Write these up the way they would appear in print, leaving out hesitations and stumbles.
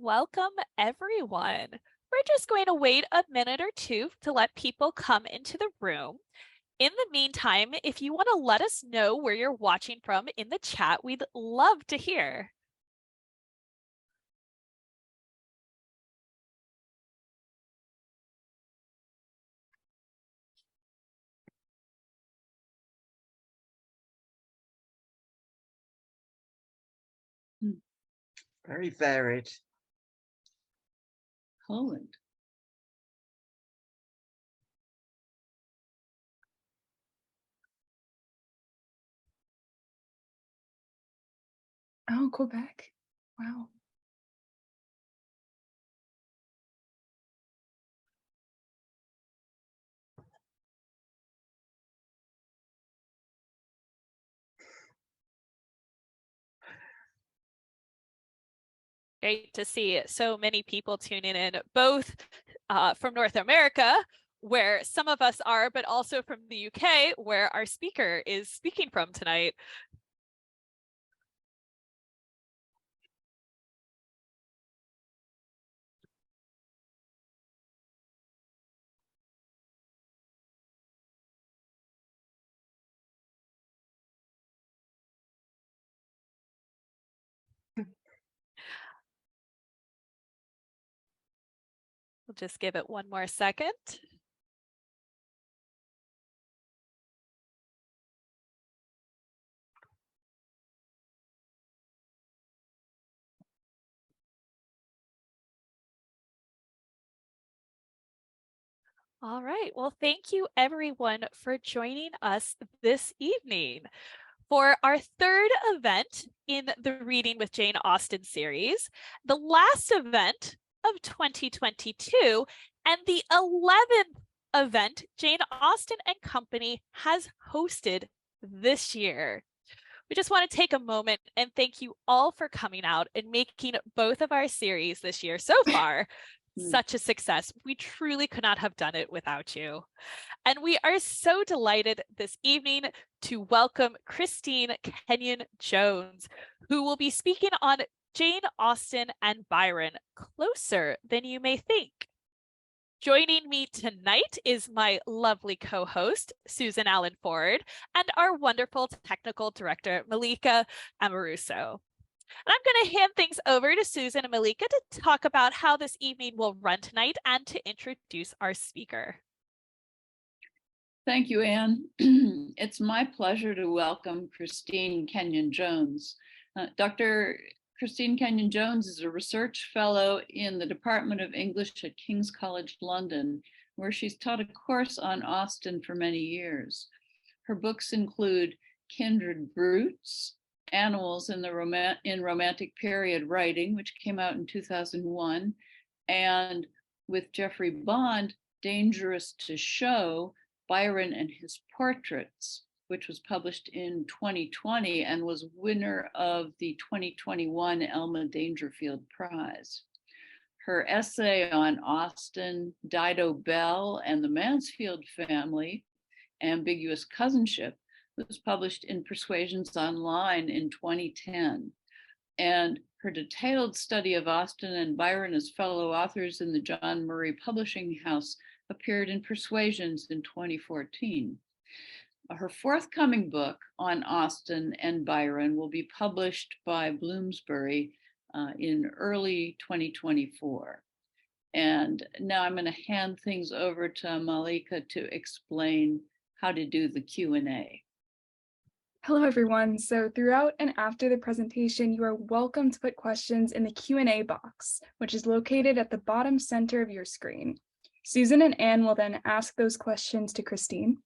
Welcome, everyone. We're just going to wait a minute or two to let people come into the room. In the meantime, if you want to let us know where you're watching from in the chat, we'd love to hear. Very varied. Poland. Oh, Quebec. Wow. Great to see so many people tuning in, both from North America, where some of us are, but also from the UK, where our speaker is speaking from tonight. We'll just give it one more second. All right. Well, thank you everyone for joining us this evening for our third event in the Reading with Jane Austen series, the last event of 2022, and the 11th event Jane Austen and Company has hosted this year. We just want to take a moment and thank you all for coming out and making both of our series this year so far such a success. We truly could not have done it without you. And we are so delighted this evening to welcome Christine Kenyon Jones, who will be speaking on Jane Austen and Byron, Closer Than You May Think. Joining me tonight is my lovely co-host, Susan Allen Ford, and our wonderful technical director, Malika Amoruso. And I'm going to hand things over to Susan and Malika to talk about how this evening will run tonight and to introduce our speaker. Thank you, Anne. It's my pleasure to welcome Christine Kenyon Jones. Dr. Christine Kenyon Jones is a research fellow in the Department of English at King's College London, where she's taught a course on Austen for many years. Her books include Kindred Brutes, Animals in Romantic Period Writing, which came out in 2001, and with Geoffrey Bond, Dangerous to Show, Byron and His Portraits, which was published in 2020 and was winner of the 2021 Elma Dangerfield Prize. Her essay on Austen, Dido Bell, and the Mansfield family, Ambiguous Cousinship, was published in Persuasions Online in 2010. And her detailed study of Austen and Byron as fellow authors in the John Murray Publishing House appeared in Persuasions in 2014. Her forthcoming book on Austen and Byron will be published by Bloomsbury in early 2024. And now I'm going to hand things over to Malika to explain how to do the Q&A. Hello, everyone. So throughout and after the presentation, you are welcome to put questions in the Q&A box, which is located at the bottom center of your screen. Susan and Anne will then ask those questions to Christine.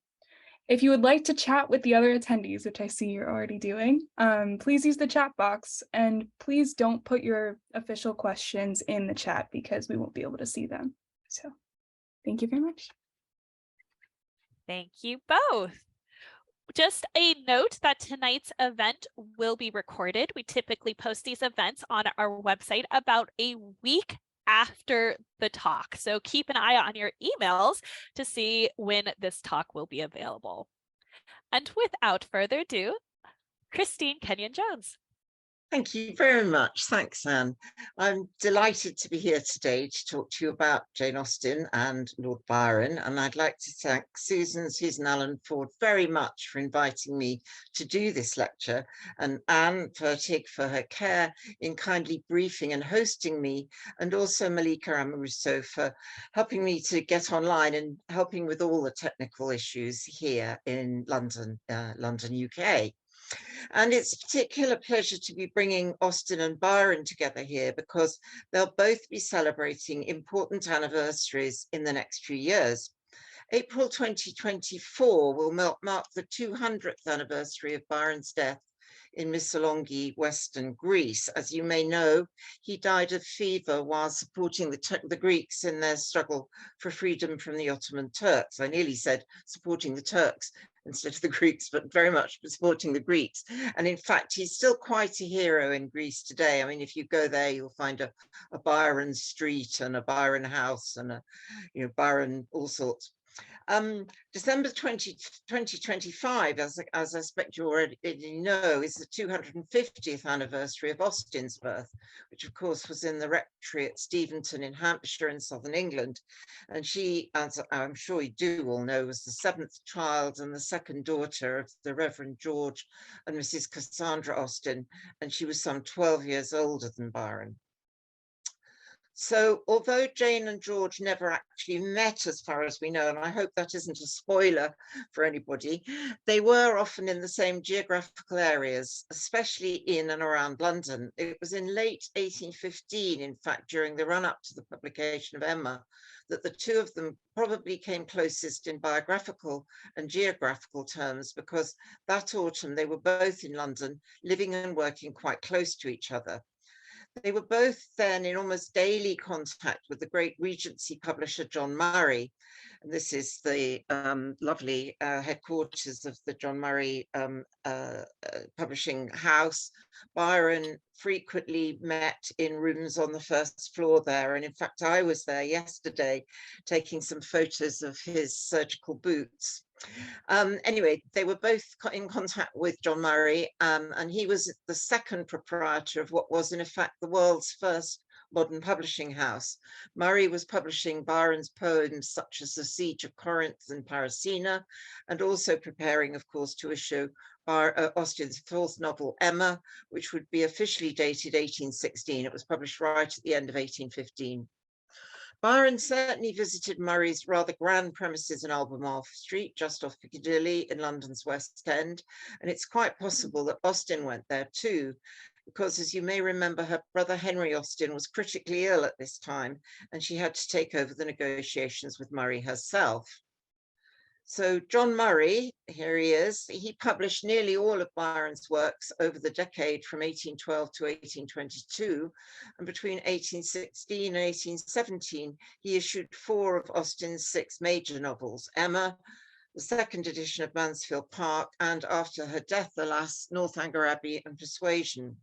If you would like to chat with the other attendees, which I see you're already doing, please use the chat box, and please don't put your official questions in the chat because we won't be able to see them. So thank you very much. Thank you both. Just a note that tonight's event will be recorded. We typically post these events on our website about a week after the talk. So keep an eye on your emails to see when this talk will be available. And without further ado, Christine Kenyon Jones. Thank you very much. Thanks, Anne. I'm delighted to be here today to talk to you about Jane Austen and Lord Byron. And I'd like to thank Susan Allen Ford very much for inviting me to do this lecture, and Anne Fertig for her care in kindly briefing and hosting me, and also Malika Amoruso for helping me to get online and helping with all the technical issues here in London, UK. And it's a particular pleasure to be bringing Austen and Byron together here because they'll both be celebrating important anniversaries in the next few years. April 2024 will mark the 200th anniversary of Byron's death in Missolonghi, Western Greece. As you may know, he died of fever while supporting the Greeks in their struggle for freedom from the Ottoman Turks. I nearly said supporting the Turks instead of the Greeks, but very much supporting the Greeks. And in fact, he's still quite a hero in Greece today. I mean, if you go there, you'll find a Byron street and a Byron house and a, Byron all sorts. December 2025, as I expect you already know, is the 250th anniversary of Austen's birth, which of course was in the rectory at Steventon in Hampshire in southern England. And she, as I'm sure you do all know, was the seventh child and the second daughter of the Reverend George and Mrs. Cassandra Austen, and she was some 12 years older than Byron. So although Jane and George never actually met, as far as we know, and I hope that isn't a spoiler for anybody, they were often in the same geographical areas, especially in and around London. It was in late 1815, in fact, during the run-up to the publication of Emma, that the two of them probably came closest in biographical and geographical terms, because that autumn they were both in London, living and working quite close to each other. They were both then in almost daily contact with the great Regency publisher John Murray. And this is the lovely headquarters of the John Murray publishing house. Byron frequently met in rooms on the first floor there. And in fact, I was there yesterday taking some photos of his surgical boots. Anyway, they were both in contact with John Murray, and he was the second proprietor of what was in effect the world's first modern publishing house. Murray was publishing Byron's poems such as The Siege of Corinth and Parisina, and also preparing, of course, to issue Austen's fourth novel, Emma, which would be officially dated 1816. It was published right at the end of 1815. Byron certainly visited Murray's rather grand premises in Albemarle Street, just off Piccadilly in London's West End. And it's quite possible that Austen went there too, because as you may remember, her brother Henry Austen was critically ill at this time, and she had to take over the negotiations with Murray herself. So John Murray, here he is, he published nearly all of Byron's works over the decade from 1812 to 1822. And between 1816 and 1817, he issued 4 of Austen's 6 major novels, Emma, the second edition of Mansfield Park, and after her death, alas, Northanger Abbey and Persuasion.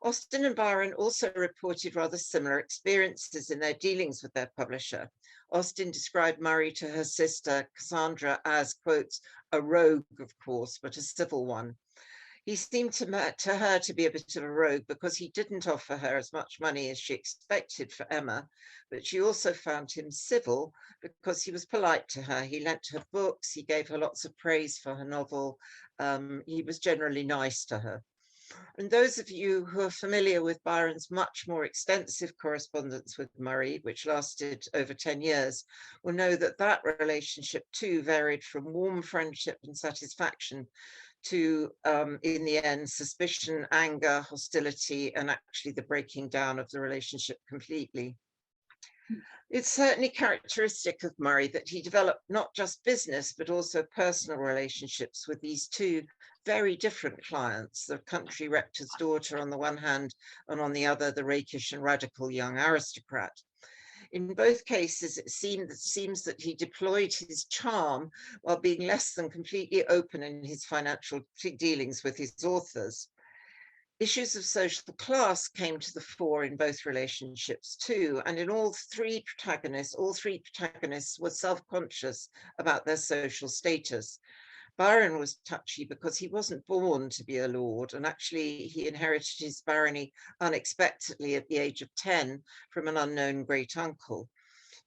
Austen and Byron also reported rather similar experiences in their dealings with their publisher. Austen described Murray to her sister Cassandra as, quotes, a rogue, of course, but a civil one. He seemed to her to be a bit of a rogue because he didn't offer her as much money as she expected for Emma, but she also found him civil because he was polite to her. He lent her books, he gave her lots of praise for her novel. He was generally nice to her. And those of you who are familiar with Byron's much more extensive correspondence with Murray, which lasted over 10 years, will know that that relationship too varied from warm friendship and satisfaction to, in the end, suspicion, anger, hostility, and actually the breaking down of the relationship completely. It's certainly characteristic of Murray that he developed not just business, but also personal relationships with these two very different clients, the country rector's daughter on the one hand, and on the other, the rakish and radical young aristocrat. In both cases, it seems that he deployed his charm while being less than completely open in his financial dealings with his authors. Issues of social class came to the fore in both relationships too, and in all three protagonists were self-conscious about their social status. Byron was touchy because he wasn't born to be a lord, and actually he inherited his barony unexpectedly at the age of 10 from an unknown great uncle.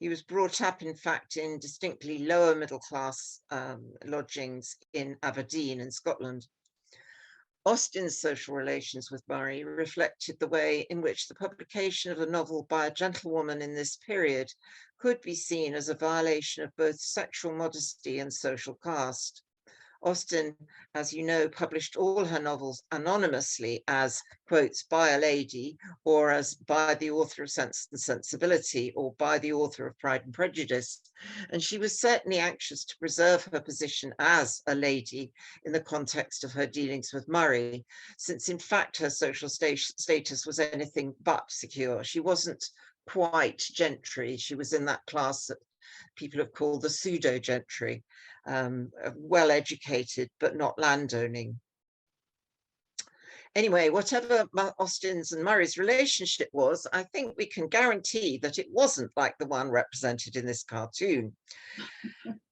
He was brought up, in fact, in distinctly lower middle class lodgings in Aberdeen in Scotland. Austen's social relations with Murray reflected the way in which the publication of a novel by a gentlewoman in this period could be seen as a violation of both sexual modesty and social caste. Austen, as you know, published all her novels anonymously as, quotes, by a lady, or as by the author of Sense and Sensibility, or by the author of Pride and Prejudice. And she was certainly anxious to preserve her position as a lady in the context of her dealings with Murray, since in fact her social status was anything but secure. She wasn't quite gentry. She was in that class that people have called the pseudo gentry, well educated but not landowning. Anyway, whatever Austen's and Murray's relationship was, I think we can guarantee that it wasn't like the one represented in this cartoon.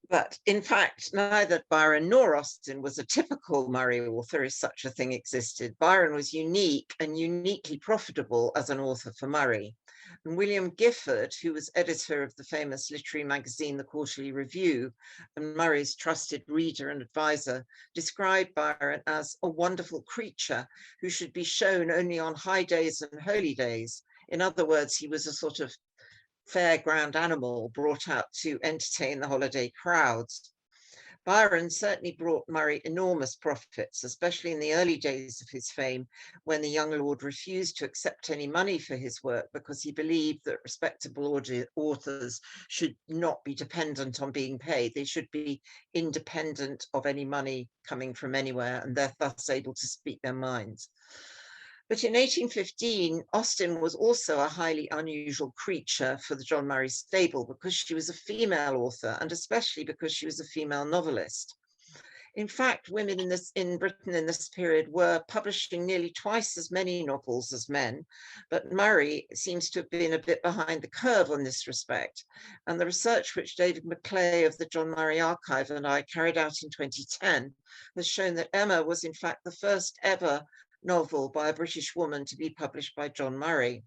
But in fact, neither Byron nor Austen was a typical Murray author, if such a thing existed. Byron was unique and uniquely profitable as an author for Murray. And William Gifford, who was editor of the famous literary magazine, The Quarterly Review, and Murray's trusted reader and advisor, described Byron as a wonderful creature who should be shown only on high days and holy days. In other words, he was a sort of fairground animal brought out to entertain the holiday crowds. Byron certainly brought Murray enormous profits, especially in the early days of his fame, when the young lord refused to accept any money for his work because he believed that respectable authors should not be dependent on being paid. They should be independent of any money coming from anywhere, and they're thus able to speak their minds. But in 1815, Austen was also a highly unusual creature for the John Murray stable because she was a female author, and especially because she was a female novelist. In fact, women in Britain in this period were publishing nearly twice as many novels as men, but Murray seems to have been a bit behind the curve on this respect. And the research which David Maclay of the John Murray Archive and I carried out in 2010 has shown that Emma was in fact the first ever novel by a British woman to be published by John Murray.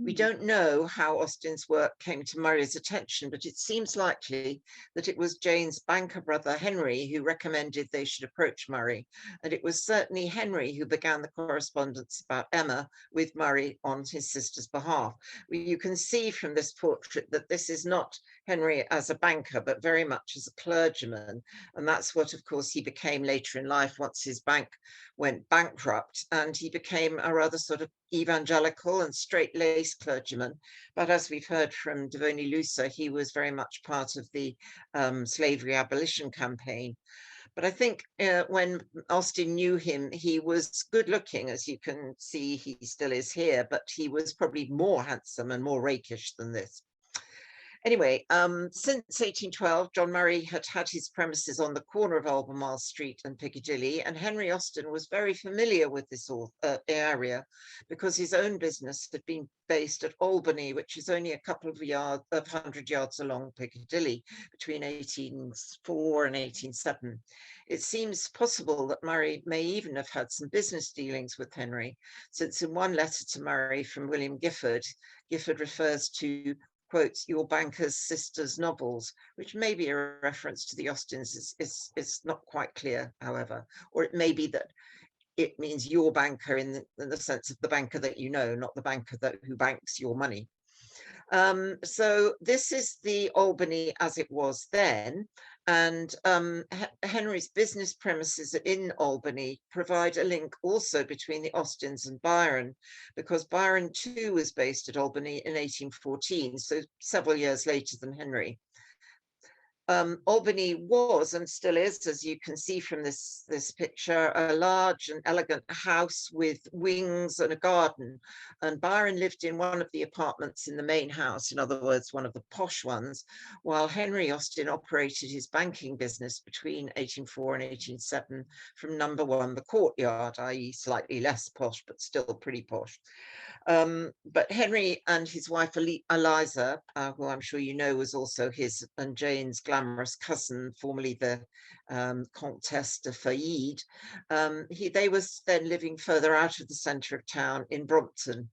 We don't know how Austen's work came to Murray's attention, but it seems likely that it was Jane's banker brother Henry who recommended they should approach Murray, and it was certainly Henry who began the correspondence about Emma with Murray on his sister's behalf. You can see from this portrait that this is not Henry as a banker, but very much as a clergyman, and that's what, of course, he became later in life once his bank went bankrupt, and he became a rather sort of evangelical and straight-laced clergyman. But as we've heard from Devoni Lusa, he was very much part of the slavery abolition campaign. But I think when Austen knew him, he was good looking, as you can see, he still is here, but he was probably more handsome and more rakish than this. Anyway, since 1812, John Murray had had his premises on the corner of Albemarle Street and Piccadilly, and Henry Austen was very familiar with this area because his own business had been based at Albany, which is only a couple of hundred yards along Piccadilly between 1804 and 1807. It seems possible that Murray may even have had some business dealings with Henry, since in one letter to Murray from William Gifford, Gifford refers to, quotes, your banker's sister's novels, which may be a reference to the Austens. It's not quite clear, however, or it may be that it means your banker in the sense of the banker that you know, not the banker who banks your money. So this is the Albany as it was then, and Henry's business premises in Albany provide a link also between the Austens and Byron, because Byron too was based at Albany in 1814, so several years later than Henry. Albany was and still is, as you can see from this picture, a large and elegant house with wings and a garden. And Byron lived in one of the apartments in the main house, in other words, one of the posh ones, while Henry Austen operated his banking business between 1804 and 1807 from number 1, the Courtyard, i.e. slightly less posh, but still pretty posh. But Henry and his wife Eliza, who I'm sure you know was also his and Jane's glamorous glamorous cousin, formerly the Comtesse de Fayde. They was then living further out of the centre of town in Brompton,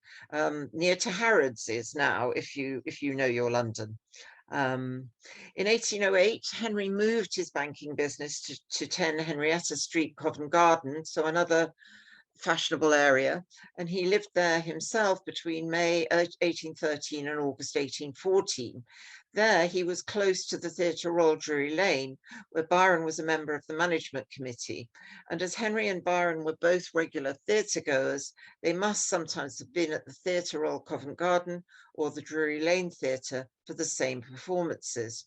near to Harrods is now, if you know your London. In 1808, Henry moved his banking business to 10 Henrietta Street, Covent Garden, so another fashionable area, and he lived there himself between May 1813 and August 1814. There he was close to the Theatre Royal Drury Lane, where Byron was a member of the management committee. And as Henry and Byron were both regular theatre goers, they must sometimes have been at the Theatre Royal Covent Garden or the Drury Lane Theatre for the same performances.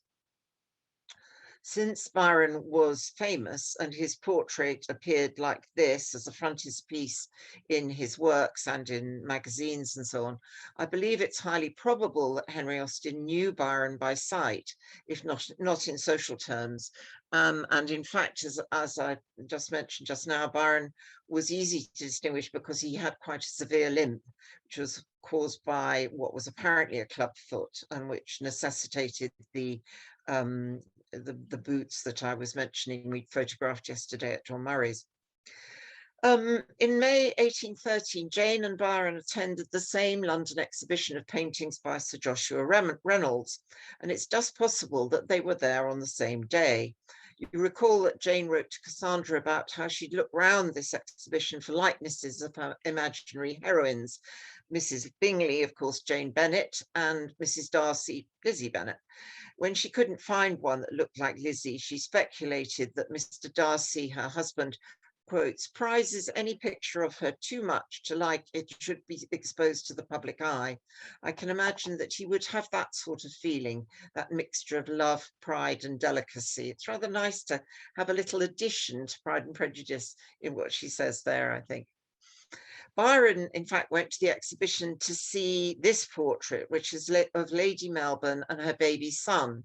Since Byron was famous and his portrait appeared like this as a frontispiece in his works and in magazines and so on, I believe it's highly probable that Henry Austen knew Byron by sight, if not in social terms. And in fact, as I just mentioned just now, Byron was easy to distinguish because he had quite a severe limp, which was caused by what was apparently a club foot and which necessitated the boots that I was mentioning we photographed yesterday at John Murray's. In May 1813, Jane and Byron attended the same London exhibition of paintings by Sir Joshua Reynolds, and it's just possible that they were there on the same day. You recall that Jane wrote to Cassandra about how she'd look round this exhibition for likenesses of her imaginary heroines, Mrs. Bingley, of course, Jane Bennet, and Mrs. Darcy, Lizzie Bennet. When she couldn't find one that looked like Lizzie, she speculated that Mr. Darcy, her husband, quotes, prizes any picture of her too much to like it should be exposed to the public eye. I can imagine that he would have that sort of feeling, that mixture of love, pride, and delicacy. It's rather nice to have a little addition to Pride and Prejudice in what she says there, I think. Byron, in fact, went to the exhibition to see this portrait, which is of Lady Melbourne and her baby son.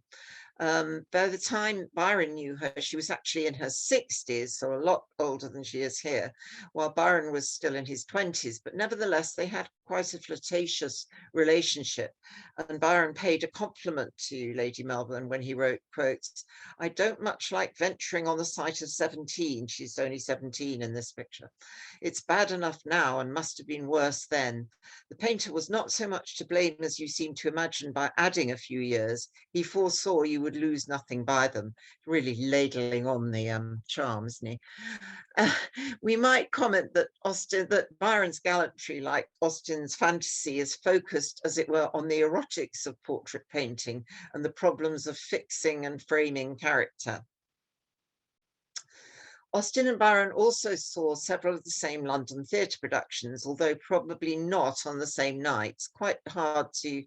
By the time Byron knew her, she was actually in her 60s, so a lot older than she is here, while Byron was still in his 20s. But nevertheless, they had quite a flirtatious relationship. And Byron paid a compliment to Lady Melbourne when he wrote, quotes, I don't much like venturing on the site of 17. She's only 17 in this picture. It's bad enough now and must have been worse then. The painter was not so much to blame as you seem to imagine by adding a few years. He foresaw you would lose nothing by them. Really ladling on the charm, isn't he? We might comment that Byron's gallantry, like Austen's fantasy, is focused, as it were, on the erotics of portrait painting and the problems of fixing and framing character. Austen and Byron also saw several of the same London theatre productions, although probably not on the same night. It's quite hard to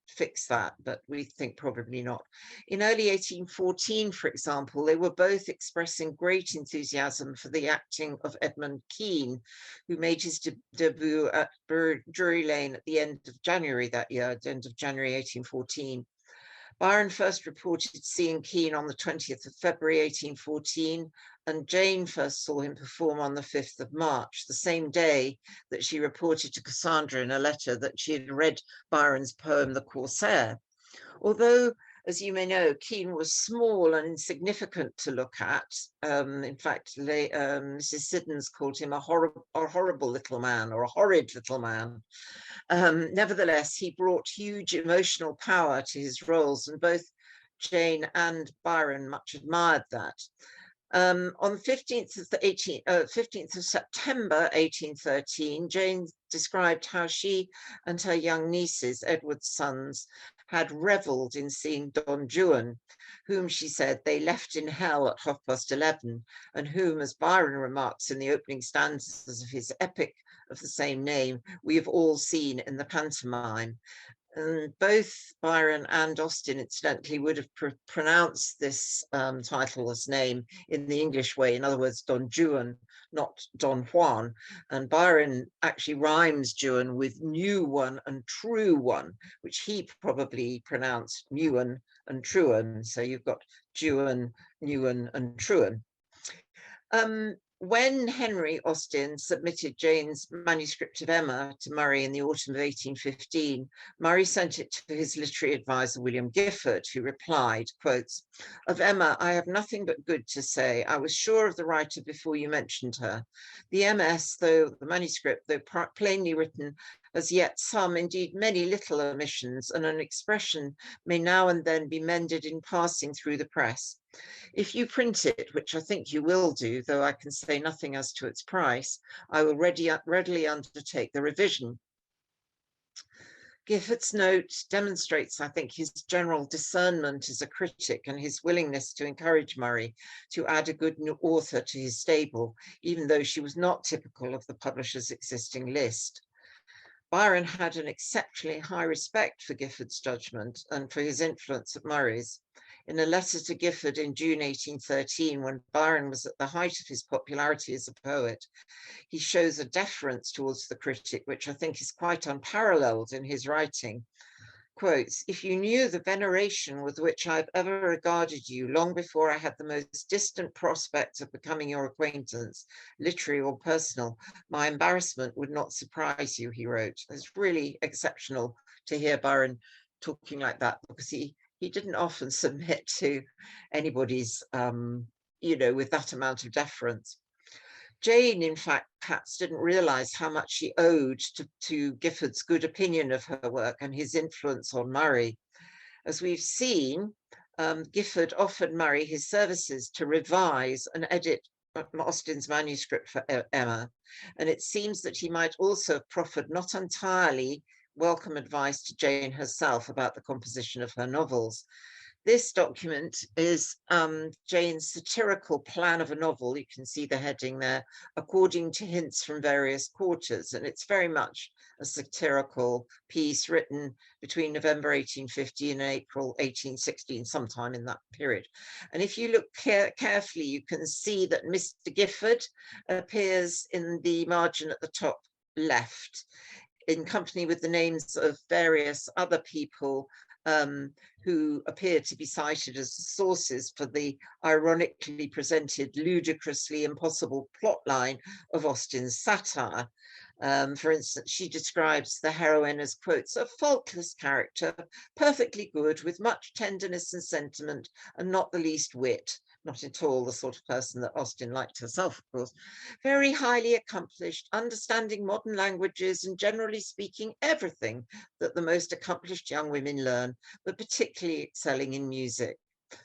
fix that, but we think probably not. In early 1814, for example, they were both expressing great enthusiasm for the acting of Edmund Kean, who made his debut at Drury Lane at the end of January that year, at the end of January 1814. Byron first reported seeing Kean on the 20th of February 1814, and Jane first saw him perform on the 5th of March, the same day that she reported to Cassandra in a letter that she had read Byron's poem, The Corsair. Although, as you may know, Kean was small and insignificant to look at. In fact, Mrs. Siddons called him a horrible little man, or a horrid little man. Nevertheless, he brought huge emotional power to his roles, and both Jane and Byron much admired that. On 15th of September 1813, Jane described how she and her young nieces, Edward's sons, had revelled in seeing Don Juan, whom she said they left in hell at 11:30, and whom, as Byron remarks in the opening stanzas of his epic of the same name, we have all seen in the pantomime. And both Byron and Austen, incidentally, would have pronounced this titleless name in the English way, in other words, Don Juan, not Don Juan. And Byron actually rhymes Juan with new one and true one, which he probably pronounced newan and truan. So you've got Juan, newan, and truan. When Henry Austen submitted Jane's manuscript of Emma to Murray in the autumn of 1815, Murray sent it to his literary advisor, William Gifford, who replied, quotes, "Of Emma, I have nothing but good to say. I was sure of the writer before you mentioned her. The MS, though the manuscript, though plainly written, as yet some, indeed many little omissions, and an expression may now and then be mended in passing through the press. If you print it, which I think you will do, though I can say nothing as to its price, I will readily undertake the revision." Gifford's note demonstrates, I think, his general discernment as a critic and his willingness to encourage Murray to add a good new author to his stable, even though she was not typical of the publisher's existing list. Byron had an exceptionally high respect for Gifford's judgment and for his influence at Murray's. In a letter to Gifford in June 1813, when Byron was at the height of his popularity as a poet, he shows a deference towards the critic, which I think is quite unparalleled in his writing. Quotes, "If you knew the veneration with which I've ever regarded you long before I had the most distant prospect of becoming your acquaintance, literary or personal, my embarrassment would not surprise you," he wrote. It's really exceptional to hear Byron talking like that, because he didn't often submit to anybody's, with that amount of deference. Jane, in fact, perhaps didn't realize how much she owed to Gifford's good opinion of her work and his influence on Murray. As we've seen, Gifford offered Murray his services to revise and edit Austen's manuscript for Emma, and it seems that he might also have proffered not entirely welcome advice to Jane herself about the composition of her novels. This document is Jane's satirical plan of a novel. You can see the heading there, according to hints from various quarters. And it's very much a satirical piece written between November 1815 and April 1816, sometime in that period. And if you look carefully, you can see that Mr. Gifford appears in the margin at the top left, in company with the names of various other people who appear to be cited as sources for the ironically presented, ludicrously impossible plotline of Austen's satire. For instance, she describes the heroine as, quotes, "a faultless character, perfectly good, with much tenderness and sentiment, and not the least wit." Not at all the sort of person that Austen liked herself, of course. "Very highly accomplished, understanding modern languages, and generally speaking everything that the most accomplished young women learn, but particularly excelling in music."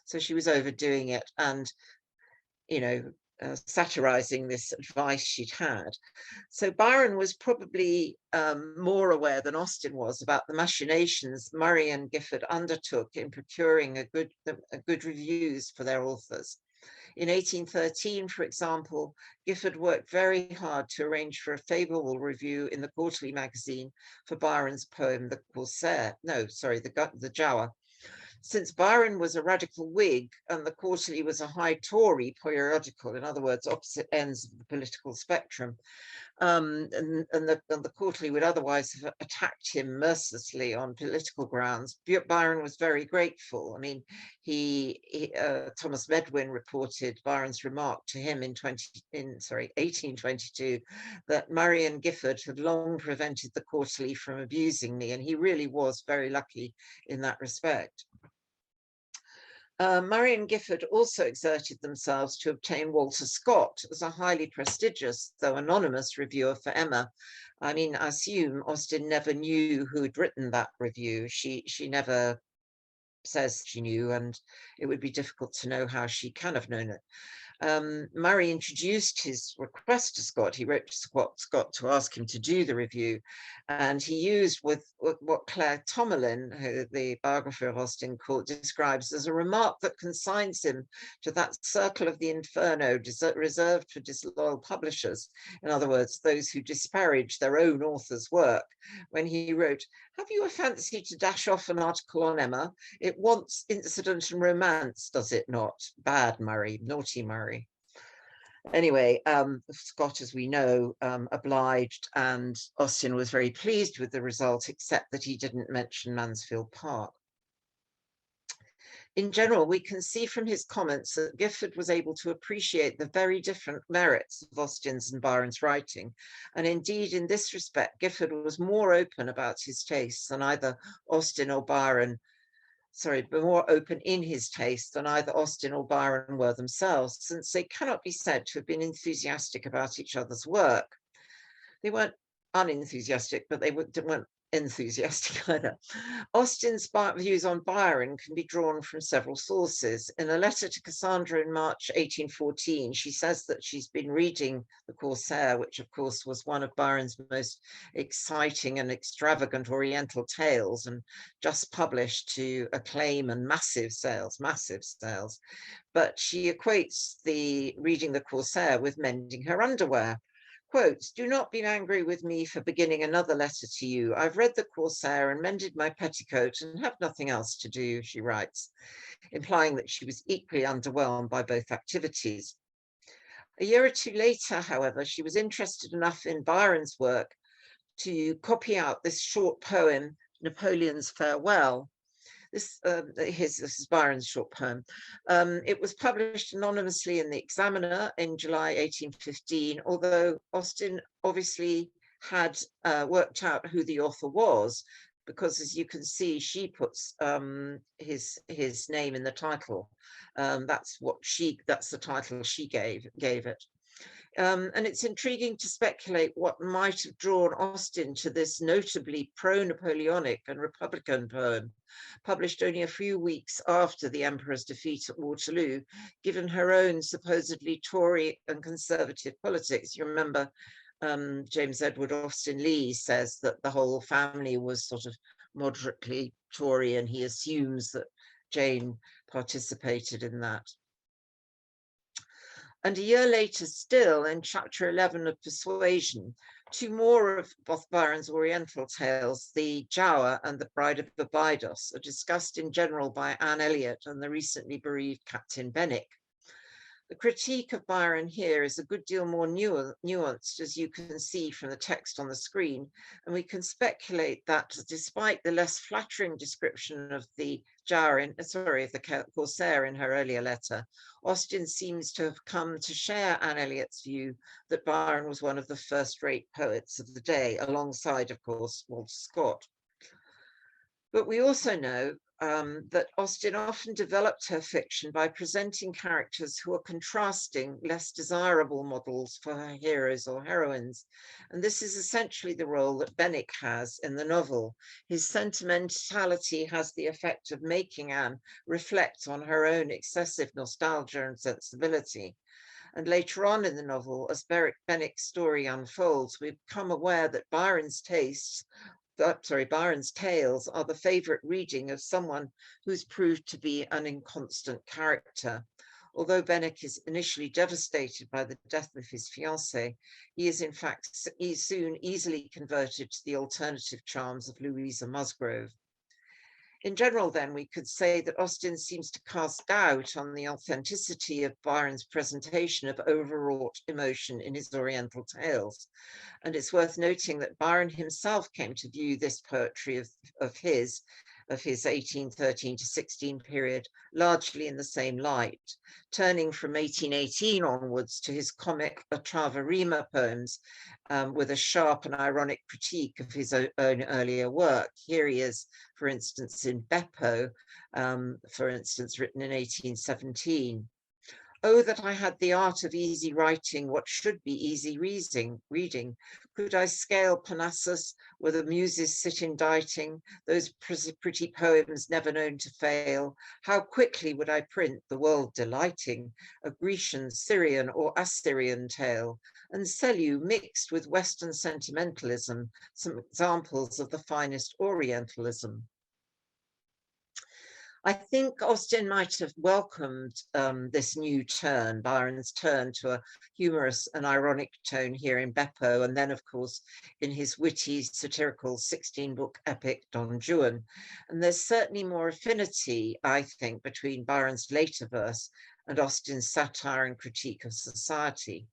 So she was overdoing it and, satirizing this advice she'd had. So Byron was probably more aware than Austen was about the machinations Murray and Gifford undertook in procuring a good reviews for their authors. In 1813, for example, Gifford worked very hard to arrange for a favorable review in the Quarterly magazine for Byron's poem, The Corsair. No, sorry, the Giaour. Since Byron was a radical Whig and the Quarterly was a high Tory periodical, in other words, opposite ends of the political spectrum, and the Quarterly would otherwise have attacked him mercilessly on political grounds, Byron was very grateful. I mean, Thomas Medwin reported Byron's remark to him in 1822 that Murray and Gifford had long prevented the Quarterly from abusing me, and he really was very lucky in that respect. Murray and Gifford also exerted themselves to obtain Walter Scott as a highly prestigious, though anonymous, reviewer for Emma. I mean, I assume Austen never knew who had written that review. She never says she knew, and it would be difficult to know how she can have known it. Murray introduced his request to Scott. He wrote to Scott to ask him to do the review, and he used with what Claire Tomerlin, the biographer of Austen, describes as a remark that consigns him to that circle of the inferno reserved for disloyal publishers, in other words, those who disparage their own author's work, when he wrote, "Have you a fancy to dash off an article on Emma? It wants incident and romance, does it not? Bad Murray, naughty Murray." Anyway, Scott, as we know, obliged, and Austen was very pleased with the result, except that he didn't mention Mansfield Park. In general, we can see from his comments that Gifford was able to appreciate the very different merits of Austen's and Byron's writing. And indeed, in this respect, Gifford was more open about his tastes than either Austen or Byron, but more open in his taste than either Austen or Byron were themselves, since they cannot be said to have been enthusiastic about each other's work. They weren't unenthusiastic, but they weren't enthusiastic either. Austen's views on Byron can be drawn from several sources. In a letter to Cassandra in March 1814, she says that she's been reading The Corsair, which of course was one of Byron's most exciting and extravagant Oriental tales, and just published to acclaim and massive sales. But she equates the reading The Corsair with mending her underwear. Quotes, "Do not be angry with me for beginning another letter to you. I've read The Corsair and mended my petticoat and have nothing else to do," she writes, implying that she was equally underwhelmed by both activities. A year or two later, however, she was interested enough in Byron's work to copy out this short poem, Napoleon's Farewell. This is Byron's short poem. It was published anonymously in the Examiner in July 1815, although Austen obviously had worked out who the author was, because as you can see, she puts his name in the title. That's the title she gave it. And it's intriguing to speculate what might have drawn Austen to this notably pro-Napoleonic and Republican poem, published only a few weeks after the Emperor's defeat at Waterloo, given her own supposedly Tory and conservative politics. You remember James Edward Austen Lee says that the whole family was sort of moderately Tory, and he assumes that Jane participated in that. And a year later still, in chapter 11 of Persuasion, two more of Byron's Oriental tales, The Giaour and The Bride of Abydos, are discussed in general by Anne Elliot and the recently bereaved Captain Benwick. The critique of Byron here is a good deal more nuanced, as you can see from the text on the screen, and we can speculate that despite the less flattering description of the Corsair in her earlier letter, Austen seems to have come to share Anne Elliot's view that Byron was one of the first-rate poets of the day, alongside, of course, Walter Scott. But we also know that Austen often developed her fiction by presenting characters who are contrasting, less desirable models for her heroes or heroines. And this is essentially the role that Benwick has in the novel. His sentimentality has the effect of making Anne reflect on her own excessive nostalgia and sensibility. And later on in the novel, as Benwick's story unfolds, we become aware that Byron's tales are the favorite reading of someone who's proved to be an inconstant character. Although Benwick is initially devastated by the death of his fiancée, he is in fact soon easily converted to the alternative charms of Louisa Musgrove. In general, then, we could say that Austen seems to cast doubt on the authenticity of Byron's presentation of overwrought emotion in his Oriental tales. And it's worth noting that Byron himself came to view this poetry of his 1813 to 16 period largely in the same light, turning from 1818 onwards to his comic Ottava Rima poems with a sharp and ironic critique of his own earlier work. Here he is, for instance, in Beppo, written in 1817. "Oh, that I had the art of easy writing, what should be easy reading. Could I scale Parnassus, where the muses sit inditing, those pretty poems never known to fail, how quickly would I print, the world delighting, a Grecian, Syrian, or Assyrian tale, and sell you, mixed with Western sentimentalism, some examples of the finest Orientalism." I think Austen might have welcomed this new turn, Byron's turn to a humorous and ironic tone here in Beppo, and then, of course, in his witty, satirical 16-book epic, Don Juan. And there's certainly more affinity, I think, between Byron's later verse and Austen's satire and critique of society.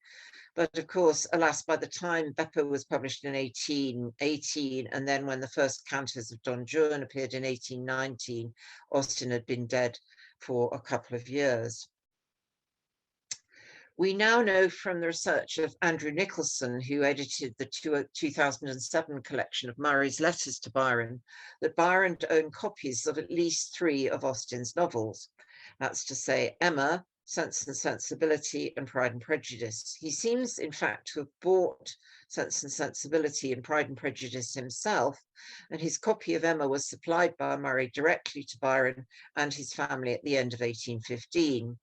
But of course, alas, by the time Beppo was published in 1818, and then when the first cantos of Don Juan appeared in 1819, Austen had been dead for a couple of years. We now know from the research of Andrew Nicholson, who edited the 2007 collection of Murray's letters to Byron, that Byron owned copies of at least 3 of Austen's novels. That's to say, Emma, Sense and Sensibility, and Pride and Prejudice. He seems, in fact, to have bought Sense and Sensibility and Pride and Prejudice himself, and his copy of Emma was supplied by Murray directly to Byron and his family at the end of 1815.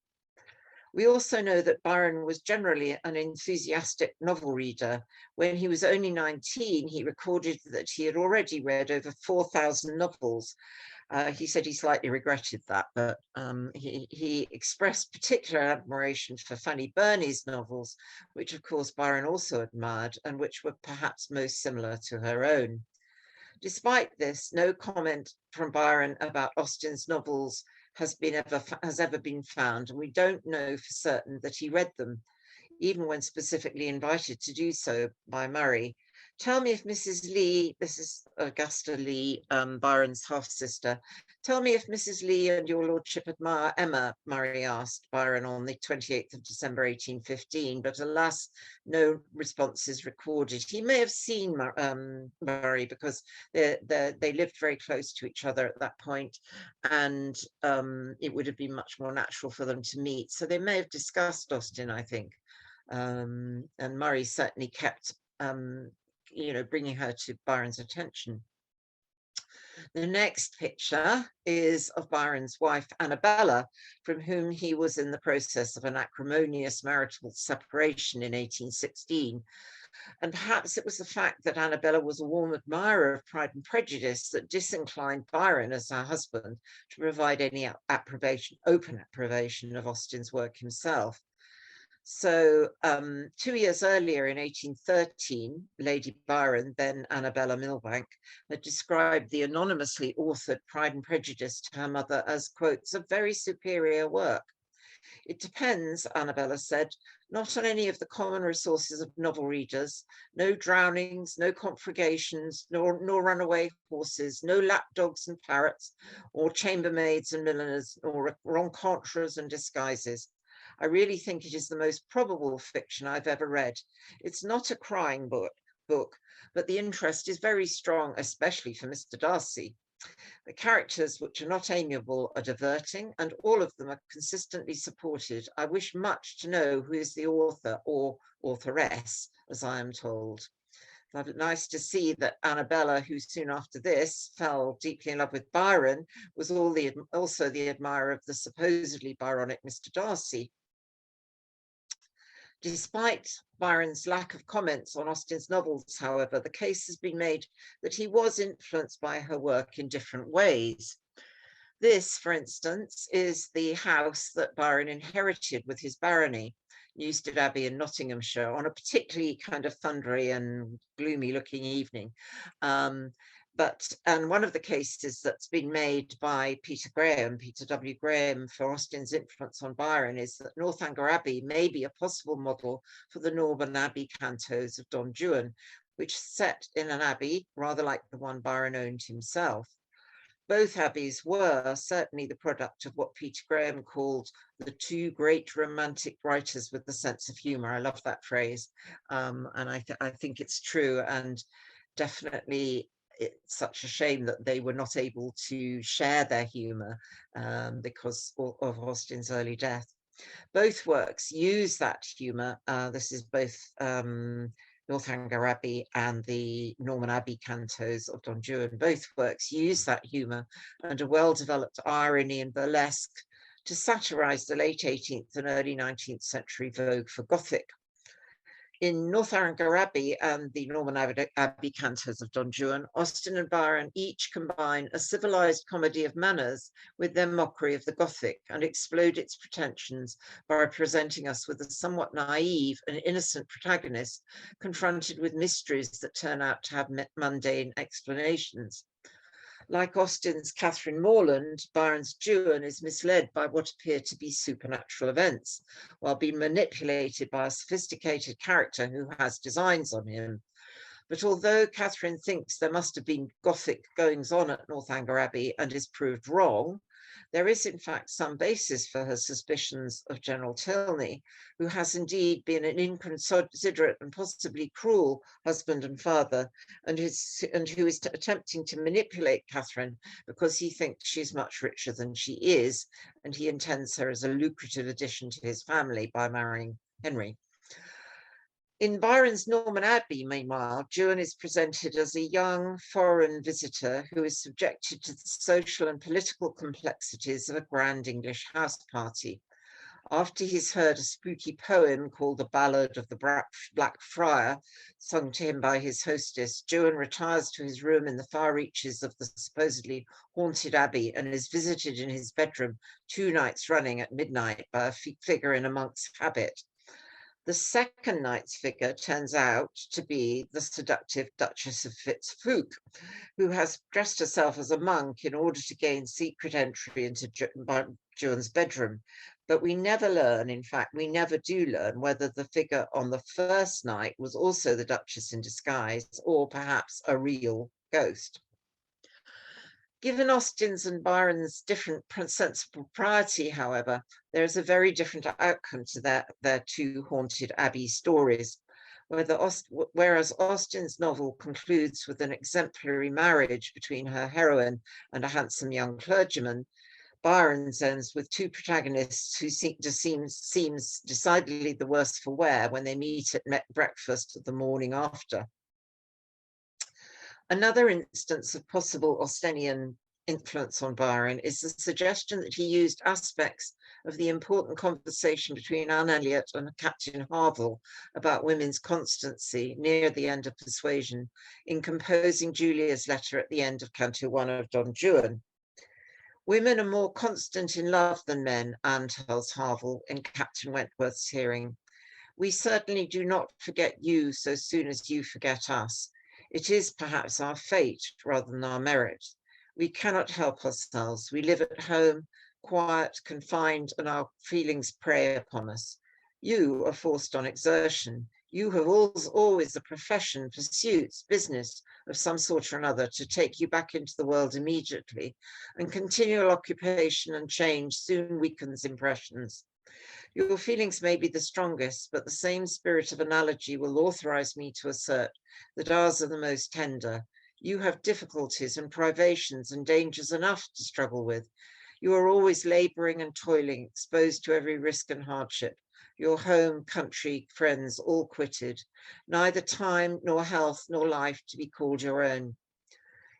We also know that Byron was generally an enthusiastic novel reader. When he was only 19, he recorded that he had already read over 4,000 novels. He said he slightly regretted that, but he expressed particular admiration for Fanny Burney's novels, which of course Byron also admired and which were perhaps most similar to her own. Despite this, no comment from Byron about Austen's novels has ever been found, and we don't know for certain that he read them, even when specifically invited to do so by Murray. Tell me if Mrs. Lee, this is Augusta Lee, Byron's half-sister, tell me if Mrs. Lee and your lordship admire Emma, Murray asked Byron on the 28th of December 1815, but alas, no response is recorded. He may have seen Murray because they lived very close to each other at that point, and it would have been much more natural for them to meet. So they may have discussed Austen, I think. And Murray certainly kept bringing her to Byron's attention. The next picture is of Byron's wife, Annabella, from whom he was in the process of an acrimonious marital separation in 1816. And perhaps it was the fact that Annabella was a warm admirer of Pride and Prejudice that disinclined Byron as her husband to provide any open approbation of Austen's work himself. So 2 years earlier in 1813, Lady Byron, then Annabella Milbank, had described the anonymously authored Pride and Prejudice to her mother as, quotes, a very superior work. It depends, Annabella said, not on any of the common resources of novel readers, no drownings, no conflagrations, nor runaway horses, no lapdogs and parrots, or chambermaids and milliners, nor rencontres and disguises. I really think it is the most probable fiction I've ever read. It's not a crying book, but the interest is very strong, especially for Mr. Darcy. The characters, which are not amiable, are diverting, and all of them are consistently supported. I wish much to know who is the author or authoress, as I am told. Nice to see that Annabella, who soon after this fell deeply in love with Byron, was also the admirer of the supposedly Byronic Mr. Darcy. Despite Byron's lack of comments on Austen's novels, however, the case has been made that he was influenced by her work in different ways. This, for instance, is the house that Byron inherited with his barony, Newstead Abbey in Nottinghamshire, on a particularly kind of thundery and gloomy looking evening. And one of the cases that's been made by Peter W. Graham, for Austen's influence on Byron is that Northanger Abbey may be a possible model for the Norman Abbey cantos of Don Juan, which is set in an abbey rather like the one Byron owned himself. Both abbeys were certainly the product of what Peter Graham called the 2 great romantic writers with the sense of humor. I love that phrase, and I think it's true, and definitely it's such a shame that they were not able to share their humor because of Austen's early death. Both works use that humor. This is both Northanger Abbey and the Norman Abbey cantos of Don Juan. Both works use that humor and a well-developed irony and burlesque to satirize the late 18th and early 19th century vogue for Gothic. In Northanger Abbey and the Norman Abbey cantos of Don Juan, Austen and Byron each combine a civilized comedy of manners with their mockery of the Gothic and explode its pretensions by presenting us with a somewhat naive and innocent protagonist confronted with mysteries that turn out to have mundane explanations. Like Austen's Catherine Morland, Byron's Juan is misled by what appear to be supernatural events, while being manipulated by a sophisticated character who has designs on him. But although Catherine thinks there must have been Gothic goings-on at Northanger Abbey and is proved wrong, there is in fact some basis for her suspicions of General Tilney, who has indeed been an inconsiderate and possibly cruel husband and father, and who is attempting to manipulate Catherine because he thinks she's much richer than she is, and he intends her as a lucrative addition to his family by marrying Henry. In Byron's Norman Abbey, meanwhile, Juan is presented as a young foreign visitor who is subjected to the social and political complexities of a grand English house party. After he's heard a spooky poem called The Ballad of the Black Friar, sung to him by his hostess, Juan retires to his room in the far reaches of the supposedly haunted abbey and is visited in his bedroom 2 nights running at midnight by a figure in a monk's habit. The second night's figure turns out to be the seductive Duchess of Fitzfooke, who has dressed herself as a monk in order to gain secret entry into Juan's bedroom. But we never learn, in fact, we never do learn whether the figure on the first night was also the Duchess in disguise or perhaps a real ghost. Given Austen's and Byron's different sense of propriety, however, there is a very different outcome to their 2 haunted abbey stories. Whereas Austen's novel concludes with an exemplary marriage between her heroine and a handsome young clergyman, Byron's ends with 2 protagonists who seems decidedly the worse for wear when they meet at breakfast the morning after. Another instance of possible Austenian influence on Byron is the suggestion that he used aspects of the important conversation between Anne Elliot and Captain Harville about women's constancy near the end of Persuasion in composing Julia's letter at the end of Canto 1 of Don Juan. Women are more constant in love than men, Anne tells Harville in Captain Wentworth's hearing. We certainly do not forget you so soon as you forget us. It is perhaps our fate rather than our merit. We cannot help ourselves. We live at home, quiet, confined, and our feelings prey upon us. You are forced on exertion. You have always a profession, pursuits, business of some sort or another to take you back into the world immediately, and continual occupation and change soon weakens impressions. Your feelings may be the strongest, but the same spirit of analogy will authorize me to assert that ours are the most tender. You have difficulties and privations and dangers enough to struggle with. You are always laboring and toiling, exposed to every risk and hardship. Your home, country, friends, all quitted. Neither time, nor health, nor life to be called your own.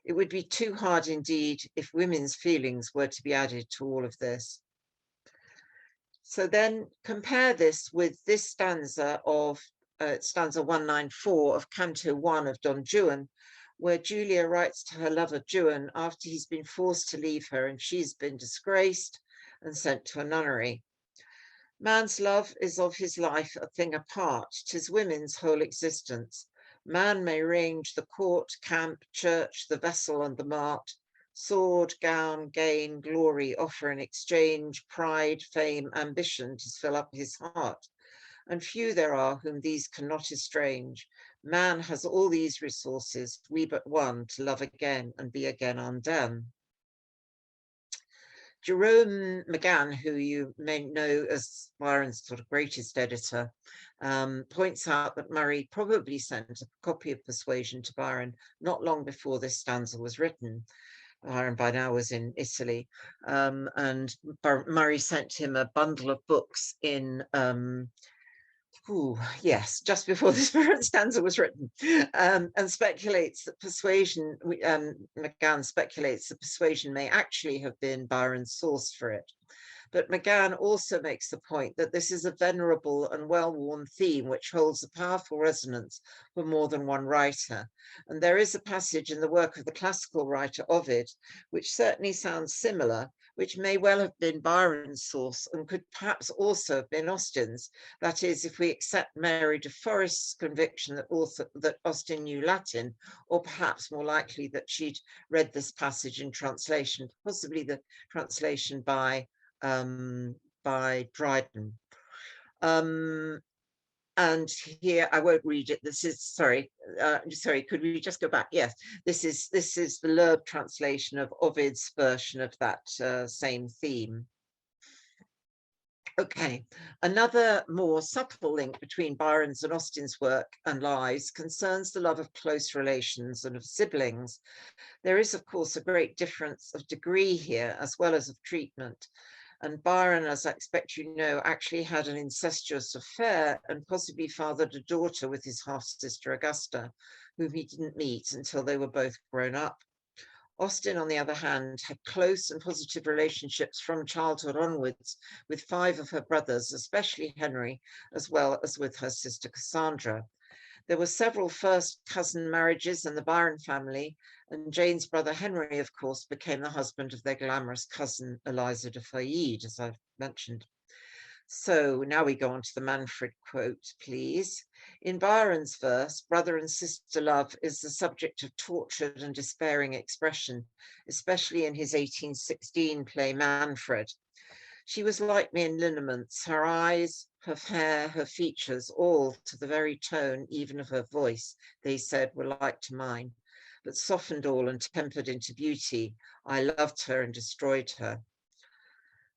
It would be too hard indeed if women's feelings were to be added to all of this. So then compare this with this stanza of stanza 194 of Canto 1 of Don Juan, where Julia writes to her lover Juan after he's been forced to leave her and she's been disgraced and sent to a nunnery. Man's love is of his life a thing apart, 'tis women's whole existence. Man may range the court, camp, church, the vessel and the mart, sword, gown, gain, glory, offer in exchange, pride, fame, ambition to fill up his heart. And few there are whom these cannot estrange. Man has all these resources, we but one, to love again and be again undone. Jerome McGann, who you may know as Byron's sort of greatest editor, points out that Murray probably sent a copy of Persuasion to Byron not long before this stanza was written. Byron by now was in Italy, and Murray sent him a bundle of books in yes, just before this stanza was written, and speculates that Persuasion, McGann speculates that Persuasion may actually have been Byron's source for it. But McGann also makes the point that this is a venerable and well-worn theme which holds a powerful resonance for more than one writer. And there is a passage in the work of the classical writer Ovid, which certainly sounds similar, which may well have been Byron's source and could perhaps also have been Austen's. That is, if we accept Mary de Forest's conviction that Austen knew Latin, or perhaps more likely that she'd read this passage in translation, possibly the translation by Dryden. And here, I won't read it. This is, sorry, could we just go back? Yes, this is the Loeb translation of Ovid's version of that same theme. Okay, another more subtle link between Byron's and Austen's work and lives concerns the love of close relations and of siblings. There is, of course, a great difference of degree here, as well as of treatment. And Byron, as I expect you know, actually had an incestuous affair and possibly fathered a daughter with his half-sister Augusta, whom he didn't meet until they were both grown up. Austen, on the other hand, had close and positive relationships from childhood onwards with 5 of her brothers, especially Henry, as well as with her sister Cassandra. There were several first cousin marriages in the Byron family, and Jane's brother Henry, of course, became the husband of their glamorous cousin Eliza de Feuillide, as I've mentioned. So now we go on to the Manfred quote, please. In Byron's verse, brother and sister love is the subject of tortured and despairing expression, especially in his 1816 play Manfred. She was like me in lineaments, her eyes, her hair, her features, all to the very tone even of her voice, they said, were like to mine, but softened all and tempered into beauty. I loved her and destroyed her.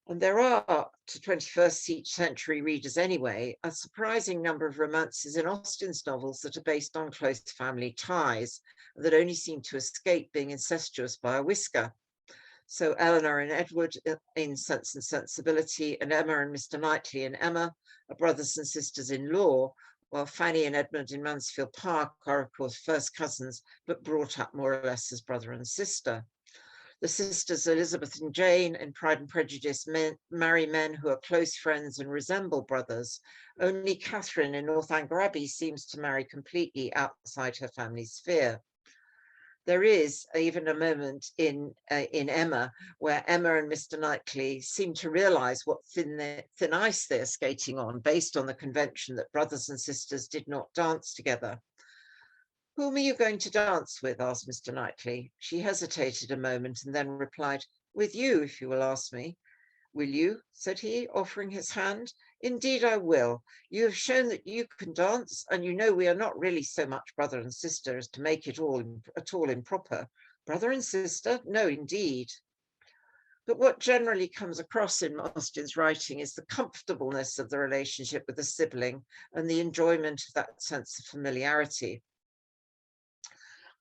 And there are, to 21st century readers anyway, a surprising number of romances in Austen's novels that are based on close family ties that only seem to escape being incestuous by a whisker. So Eleanor and Edward in Sense and Sensibility, and Emma and Mr. Knightley in Emma are brothers and sisters in law, while Fanny and Edmund in Mansfield Park are, of course, first cousins, but brought up more or less as brother and sister. The sisters Elizabeth and Jane in Pride and Prejudice marry men who are close friends and resemble brothers. Only Catherine in Northanger Abbey seems to marry completely outside her family sphere. There is even a moment in Emma where Emma and Mr. Knightley seem to realize what thin ice they're skating on, based on the convention that brothers and sisters did not dance together. Whom are you going to dance with? Asked Mr. Knightley. She hesitated a moment and then replied, with you, if you will ask me. Will you? Said he, offering his hand. Indeed I will. You have shown that you can dance, and you know we are not really so much brother and sister as to make it at all improper. Brother and sister? No, indeed. But what generally comes across in Austen's writing is the comfortableness of the relationship with a sibling and the enjoyment of that sense of familiarity.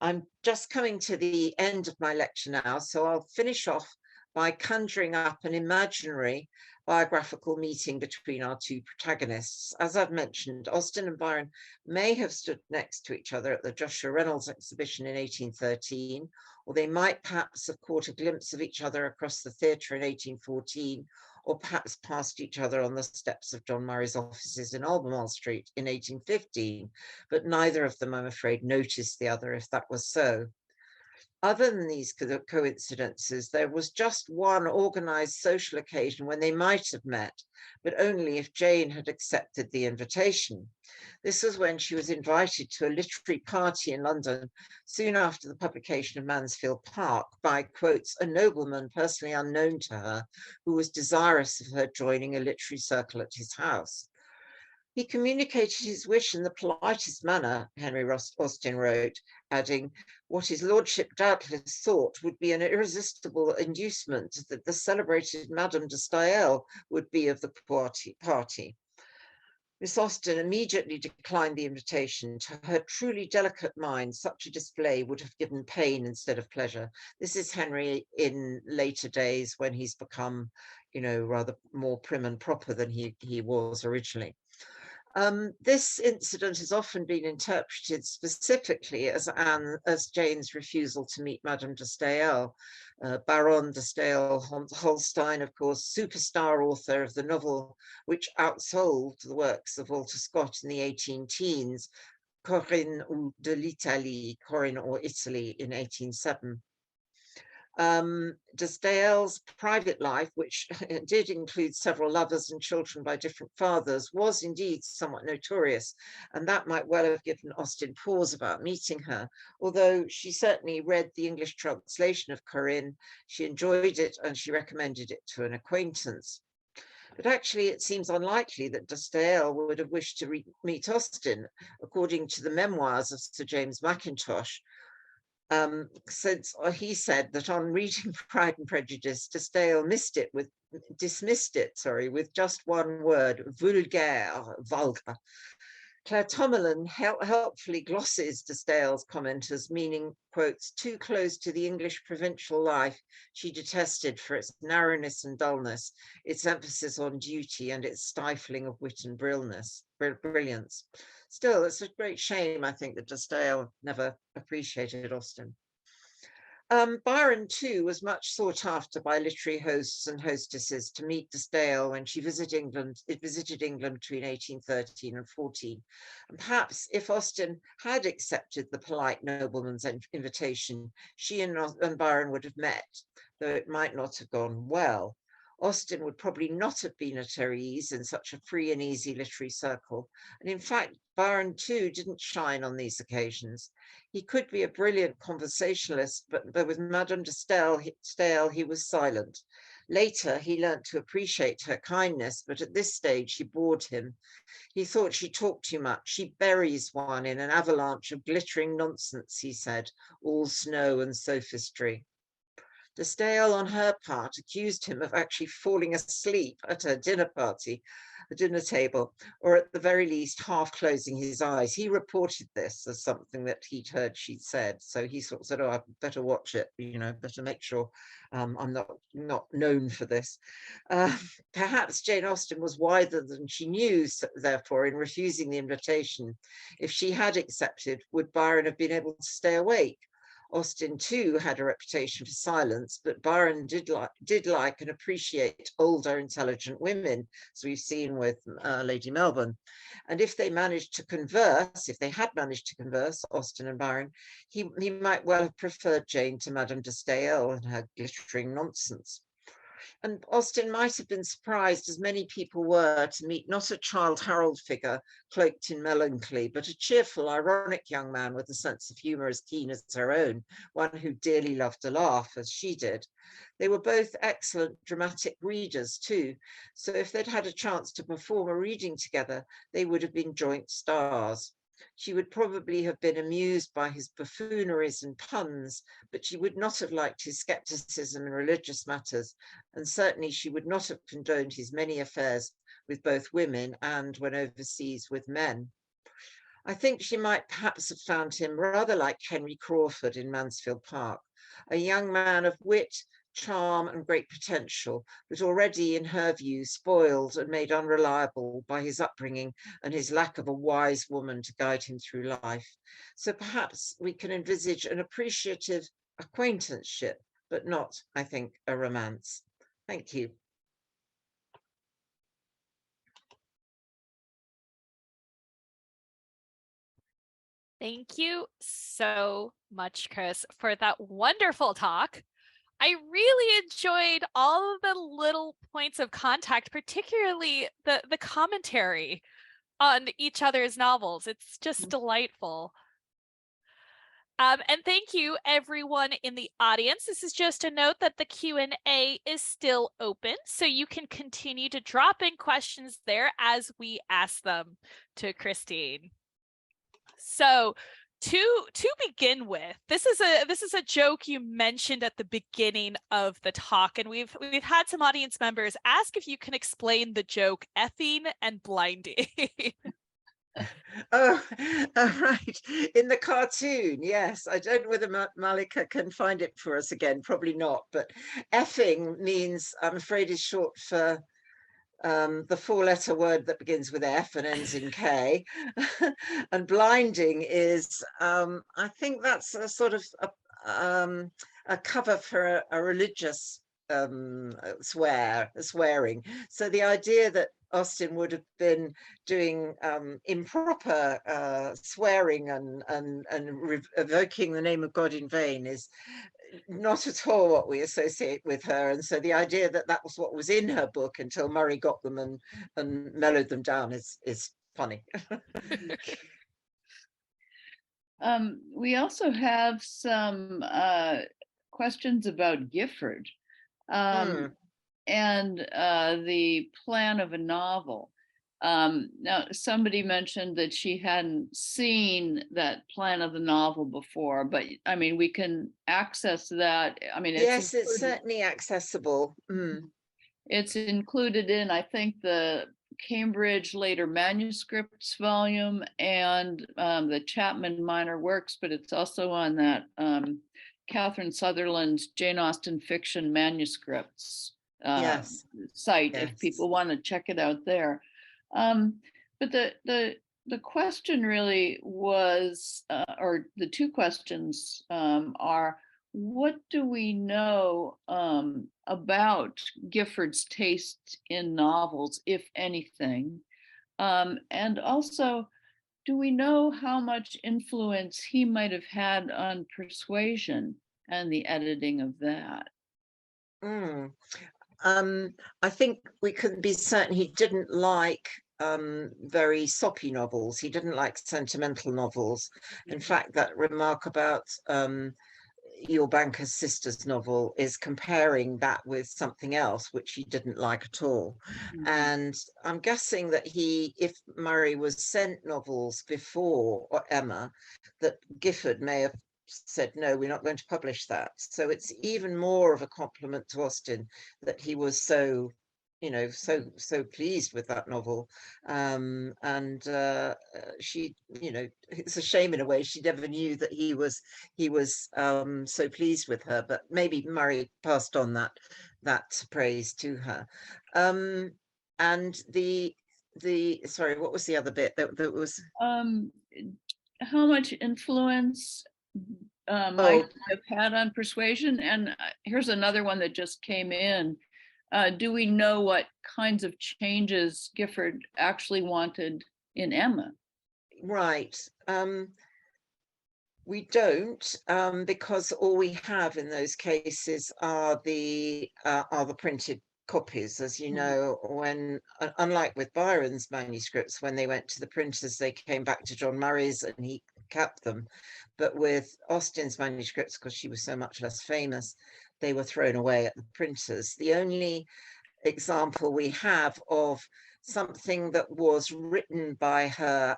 I'm just coming to the end of my lecture now, so I'll finish off by conjuring up an imaginary biographical meeting between our two protagonists. As I've mentioned, Austen and Byron may have stood next to each other at the Joshua Reynolds exhibition in 1813, or they might perhaps have caught a glimpse of each other across the theatre in 1814, or perhaps passed each other on the steps of John Murray's offices in Albemarle Street in 1815, but neither of them, I'm afraid, noticed the other if that was so. Other than these coincidences, there was just one organized social occasion when they might have met, but only if Jane had accepted the invitation. This was when she was invited to a literary party in London soon after the publication of Mansfield Park by, quotes, a nobleman personally unknown to her, who was desirous of her joining a literary circle at his house. He communicated his wish in the politest manner, Henry Austen wrote, adding, what his lordship doubtless thought would be an irresistible inducement that the celebrated Madame de Staël would be of the party. Miss Austen immediately declined the invitation. To her truly delicate mind, such a display would have given pain instead of pleasure. This is Henry in later days when he's become, rather more prim and proper than he was originally. This incident has often been interpreted specifically as Jane's refusal to meet Madame de Staël. Baron de Staël-Holstein, of course, superstar author of the novel which outsold the works of Walter Scott in the 18-teens, Corinne de l'Italie, Corinne or Italy in 1807. De Staël's private life, which did include several lovers and children by different fathers, was indeed somewhat notorious, and that might well have given Austen pause about meeting her, although she certainly read the English translation of Corinne, she enjoyed it, and she recommended it to an acquaintance. But actually, it seems unlikely that de Stael would have wished to meet Austen, according to the memoirs of Sir James Mackintosh, since he said that on reading Pride and Prejudice, de Stael dismissed it, with just one word, vulgaire, vulgar. Claire Tomerlin helpfully glosses de Stael's comment as meaning, quotes, too close to the English provincial life she detested for its narrowness and dullness, its emphasis on duty, and its stifling of wit and brilliance. Still, it's a great shame, I think, that de Stael never appreciated Austen. Byron, too, was much sought after by literary hosts and hostesses to meet de Stael when she visited England between 1813 and 14. And perhaps if Austen had accepted the polite nobleman's invitation, she and Byron would have met, though it might not have gone well. Austen would probably not have been at her ease in such a free and easy literary circle. And in fact, Byron, too, didn't shine on these occasions. He could be a brilliant conversationalist, but with Madame de Stael, he was silent. Later, he learnt to appreciate her kindness, but at this stage, she bored him. He thought she talked too much. She buries one in an avalanche of glittering nonsense, he said, all snow and sophistry. De Stael, on her part, accused him of actually falling asleep at her dinner table, or at the very least, half closing his eyes. He reported this as something that he'd heard she'd said. So he sort of said, oh, I better watch it, better make sure I'm not known for this. Perhaps Jane Austen was wiser than she knew, therefore, in refusing the invitation. If she had accepted, would Byron have been able to stay awake? Austen, too, had a reputation for silence, but Byron did like and appreciate older, intelligent women, as we've seen with Lady Melbourne. And if they had managed to converse, Austen and Byron, he might well have preferred Jane to Madame de Stael and her glittering nonsense. And Austen might have been surprised, as many people were, to meet not a Childe Harold figure cloaked in melancholy, but a cheerful, ironic young man with a sense of humour as keen as her own, one who dearly loved to laugh, as she did. They were both excellent dramatic readers, too, so if they'd had a chance to perform a reading together, they would have been joint stars. She would probably have been amused by his buffooneries and puns, but she would not have liked his skepticism in religious matters, and certainly she would not have condoned his many affairs with both women and, when overseas, with men. I think she might perhaps have found him rather like Henry Crawford in Mansfield Park, a young man of wit, charm, and great potential, but already, in her view, spoiled and made unreliable by his upbringing and his lack of a wise woman to guide him through life. So perhaps we can envisage an appreciative acquaintanceship, but not, I think, a romance. Thank you. Thank you so much, Chris, for that wonderful talk. I really enjoyed all of the little points of contact, particularly the commentary on each other's novels. It's just delightful. And thank you, everyone in the audience. This is just a note that the Q&A is still open, so you can continue to drop in questions there as we ask them to Christine. So to begin with, this is a joke you mentioned at the beginning of the talk, and we've had some audience members ask if you can explain the joke effing and blinding. Oh, right. In the cartoon, yes. I don't know whether Malika can find it for us again. Probably not. But effing means, I'm afraid, is short for the four-letter word that begins with F and ends in K. And blinding is, I think that's a sort of a cover for a religious swearing. So the idea that Austen would have been doing improper swearing and evoking the name of God in vain is not at all what we associate with her. And so the idea that that was what was in her book until Murray got them and mellowed them down is funny. We also have some questions about Gifford. the plan of a novel. Now, somebody mentioned that she hadn't seen that plan of the novel before, but I mean, we can access that. I mean, Yes, it's certainly accessible. It's included in, I think, the Cambridge Later Manuscripts volume and the Chapman Minor Works, but it's also on that Catherine Sutherland's Jane Austen Fiction Manuscripts Yes, site, yes. if people want to check it out there. But the question really was, or the two questions are, what do we know about Gifford's taste in novels, if anything? And also, do we know how much influence he might have had on Persuasion and the editing of that? I think we can be certain he didn't like very soppy novels. He didn't like sentimental novels. In fact, that remark about Your Banker's Sister's novel is comparing that with something else which he didn't like at all. And I'm guessing that if Murray was sent novels before Emma, that Gifford may have said, no, we're not going to publish that. So it's even more of a compliment to Austen that he was so so pleased with that novel. She, it's a shame in a way she never knew that he was so pleased with her, but maybe Murray passed on that praise to her. And the sorry, what was the other bit that was how much influence might have had on Persuasion? And here's another one that just came in. Do we know what kinds of changes Gifford actually wanted in Emma? Right. We don't, because all we have in those cases are the printed copies. As you know, when unlike with Byron's manuscripts, when they went to the printers, they came back to John Murray's and he kept them. But with Austen's manuscripts, because she was so much less famous, they were thrown away at the printers. The only example we have of something that was written by her,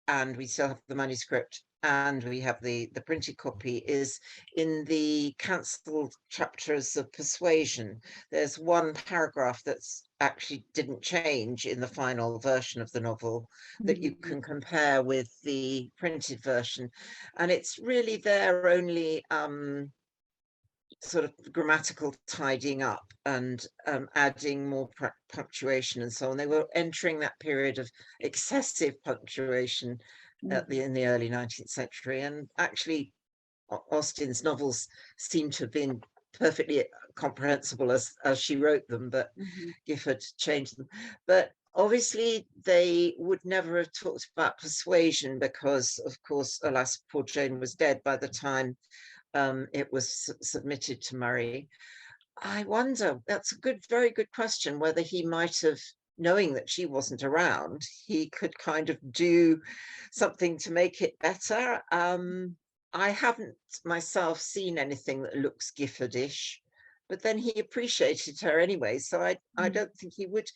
and we still have the manuscript and we have the printed copy, is in the cancelled chapters of Persuasion. There's one paragraph that's actually didn't change in the final version of the novel that you can compare with the printed version, and it's really there only sort of grammatical tidying up and adding more punctuation and so on. They were entering that period of excessive punctuation in the early 19th century, and actually Austen's novels seem to have been perfectly comprehensible as she wrote them, but Gifford changed them. But obviously they would never have talked about Persuasion because, of course, alas, poor Jane was dead by the time it was submitted to Murray. I wonder, that's a very good question, whether he might have, knowing that she wasn't around, he could kind of do something to make it better. I haven't myself seen anything that looks Giffordish, but then he appreciated her anyway, so I don't think he would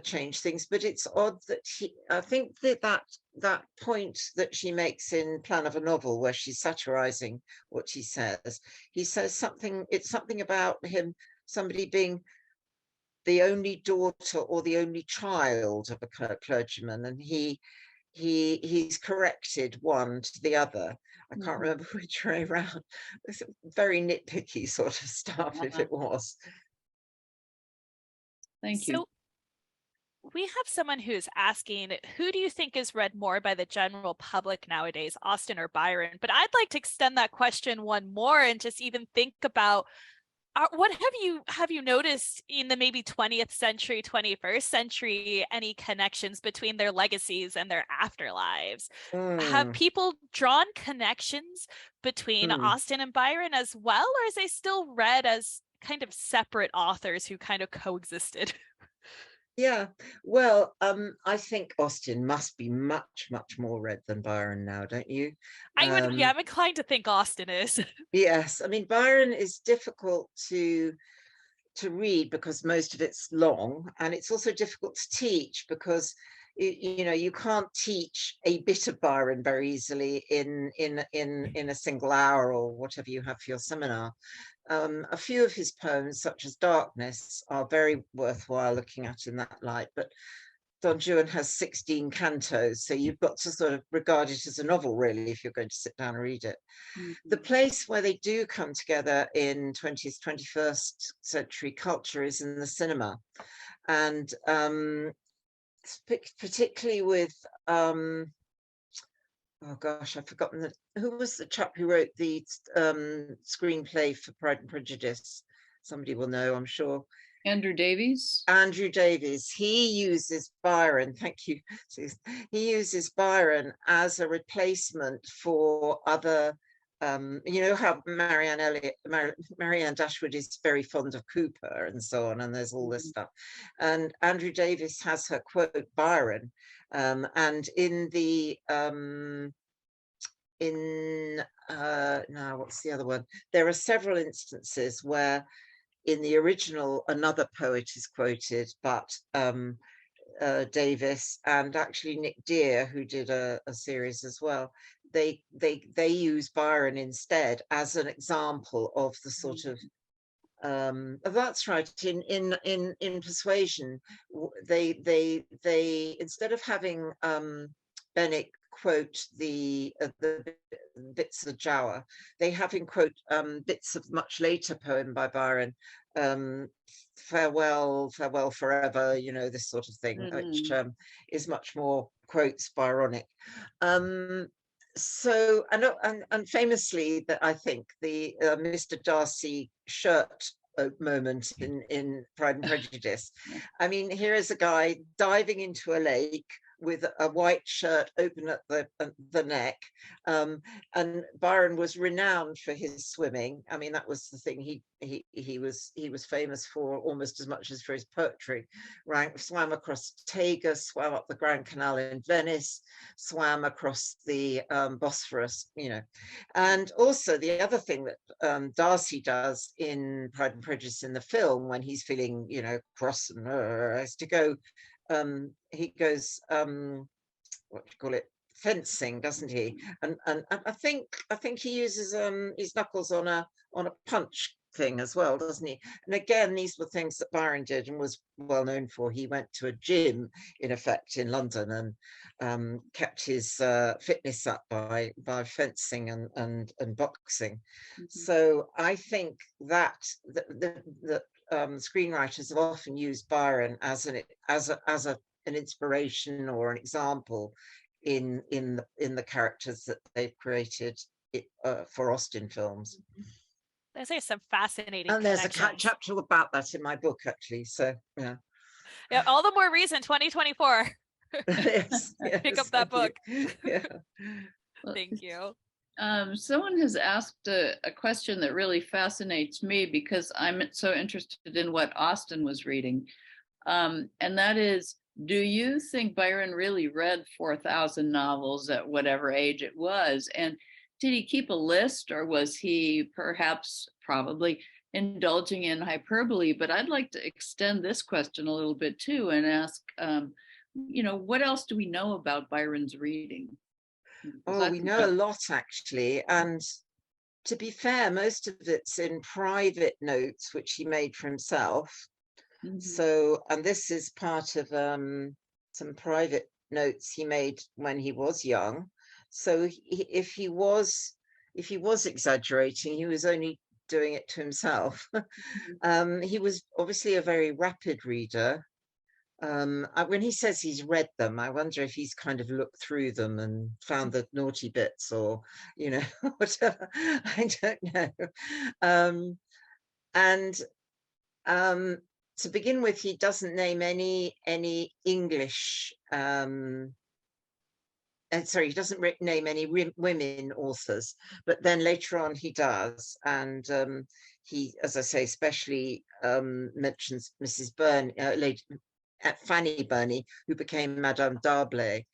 change things. But it's odd that I think that point that she makes in Plan of a Novel, where she's satirizing what he says something, it's something about him, somebody being the only daughter or the only child of a clergyman, and he's corrected one to the other. I can't remember which way around. It's very nitpicky sort of stuff, if it was. Thank you. So we have someone who's asking, who do you think is read more by the general public nowadays, Austen or Byron? But I'd like to extend that question one more and just even think about what have you noticed in the maybe 20th century, 21st century, any connections between their legacies and their afterlives? Have people drawn connections between Austen and Byron as well, or is they still read as kind of separate authors who kind of coexisted? Yeah, well, I think Austen must be much more read than Byron now, don't you? I'm inclined to think Austen is. Yes, I mean, Byron is difficult to to read because most of it's long, and it's also difficult to teach because you know, you can't teach a bit of Byron very easily in a single hour or whatever you have for your seminar. A few of his poems, such as Darkness, are very worthwhile looking at in that light, but Don Juan has 16 cantos, so you've got to sort of regard it as a novel, really, if you're going to sit down and read it. The place where they do come together in 20th, 21st century culture is in the cinema. And particularly with, oh gosh, I've forgotten who was the chap who wrote the screenplay for Pride and Prejudice? Somebody will know, I'm sure. Andrew Davies. Andrew Davies. He uses Byron, thank you, he uses Byron as a replacement for other, you know how Marianne Dashwood is very fond of Cooper and so on, and there's all this stuff. And Andrew Davies has her quote Byron, and in the, now what's the other one? There are several instances where in the original, another poet is quoted, but Davis and actually Nick Dear, who did a series as well, they use Byron instead as an example of the sort of that's right. In Persuasion, they instead of having Bennet quote the bits of Giaour, they have him quote bits of much later poem by Byron, farewell, farewell forever, you know, this sort of thing, which is much more quotes Byronic. So and famously, that I think the Mr. Darcy shirt moment in Pride and Prejudice. I mean, here is a guy diving into a lake with a white shirt open at the neck, and Byron was renowned for his swimming. I mean, that was the thing he was famous for almost as much as for his poetry. Swam across Tagus, swam up the Grand Canal in Venice, swam across the Bosphorus, you know. And also the other thing that Darcy does in Pride and Prejudice in the film, when he's feeling, you know, cross and is to go, he goes, what do you call it, fencing, doesn't he? And I think he uses his knuckles on a punch thing as well, doesn't he? And again, these were things that Byron did and was well known for. He went to a gym, in effect, in London, and kept his fitness up by fencing and boxing. So I think that the screenwriters have often used Byron as an inspiration or an example in the characters that they've created for Austen films. There's some fascinating and there's a chapter about that in my book, actually. So yeah, all the more reason 2024 yes, pick up that book. Yeah. Thank you. Someone has asked a question that really fascinates me because I'm so interested in what Austen was reading. And that is, do you think Byron really read 4,000 novels at whatever age it was? And did he keep a list, or was he probably indulging in hyperbole? But I'd like to extend this question a little bit too and ask, you know, what else do we know about Byron's reading? Oh, we know a lot, actually. And to be fair, most of it's in private notes, which he made for himself. So, and this is part of some private notes he made when he was young. So if he was exaggerating, he was only doing it to himself. He was obviously a very rapid reader. When he says he's read them, I wonder if he's kind of looked through them and found the naughty bits, or, you know, whatever. I don't know. To begin with, he doesn't name any English. Sorry, he doesn't name any women authors, but then later on he does, and he, as I say, especially mentions Mrs. Byrne, Fanny Burney, who became Madame D'Arblay,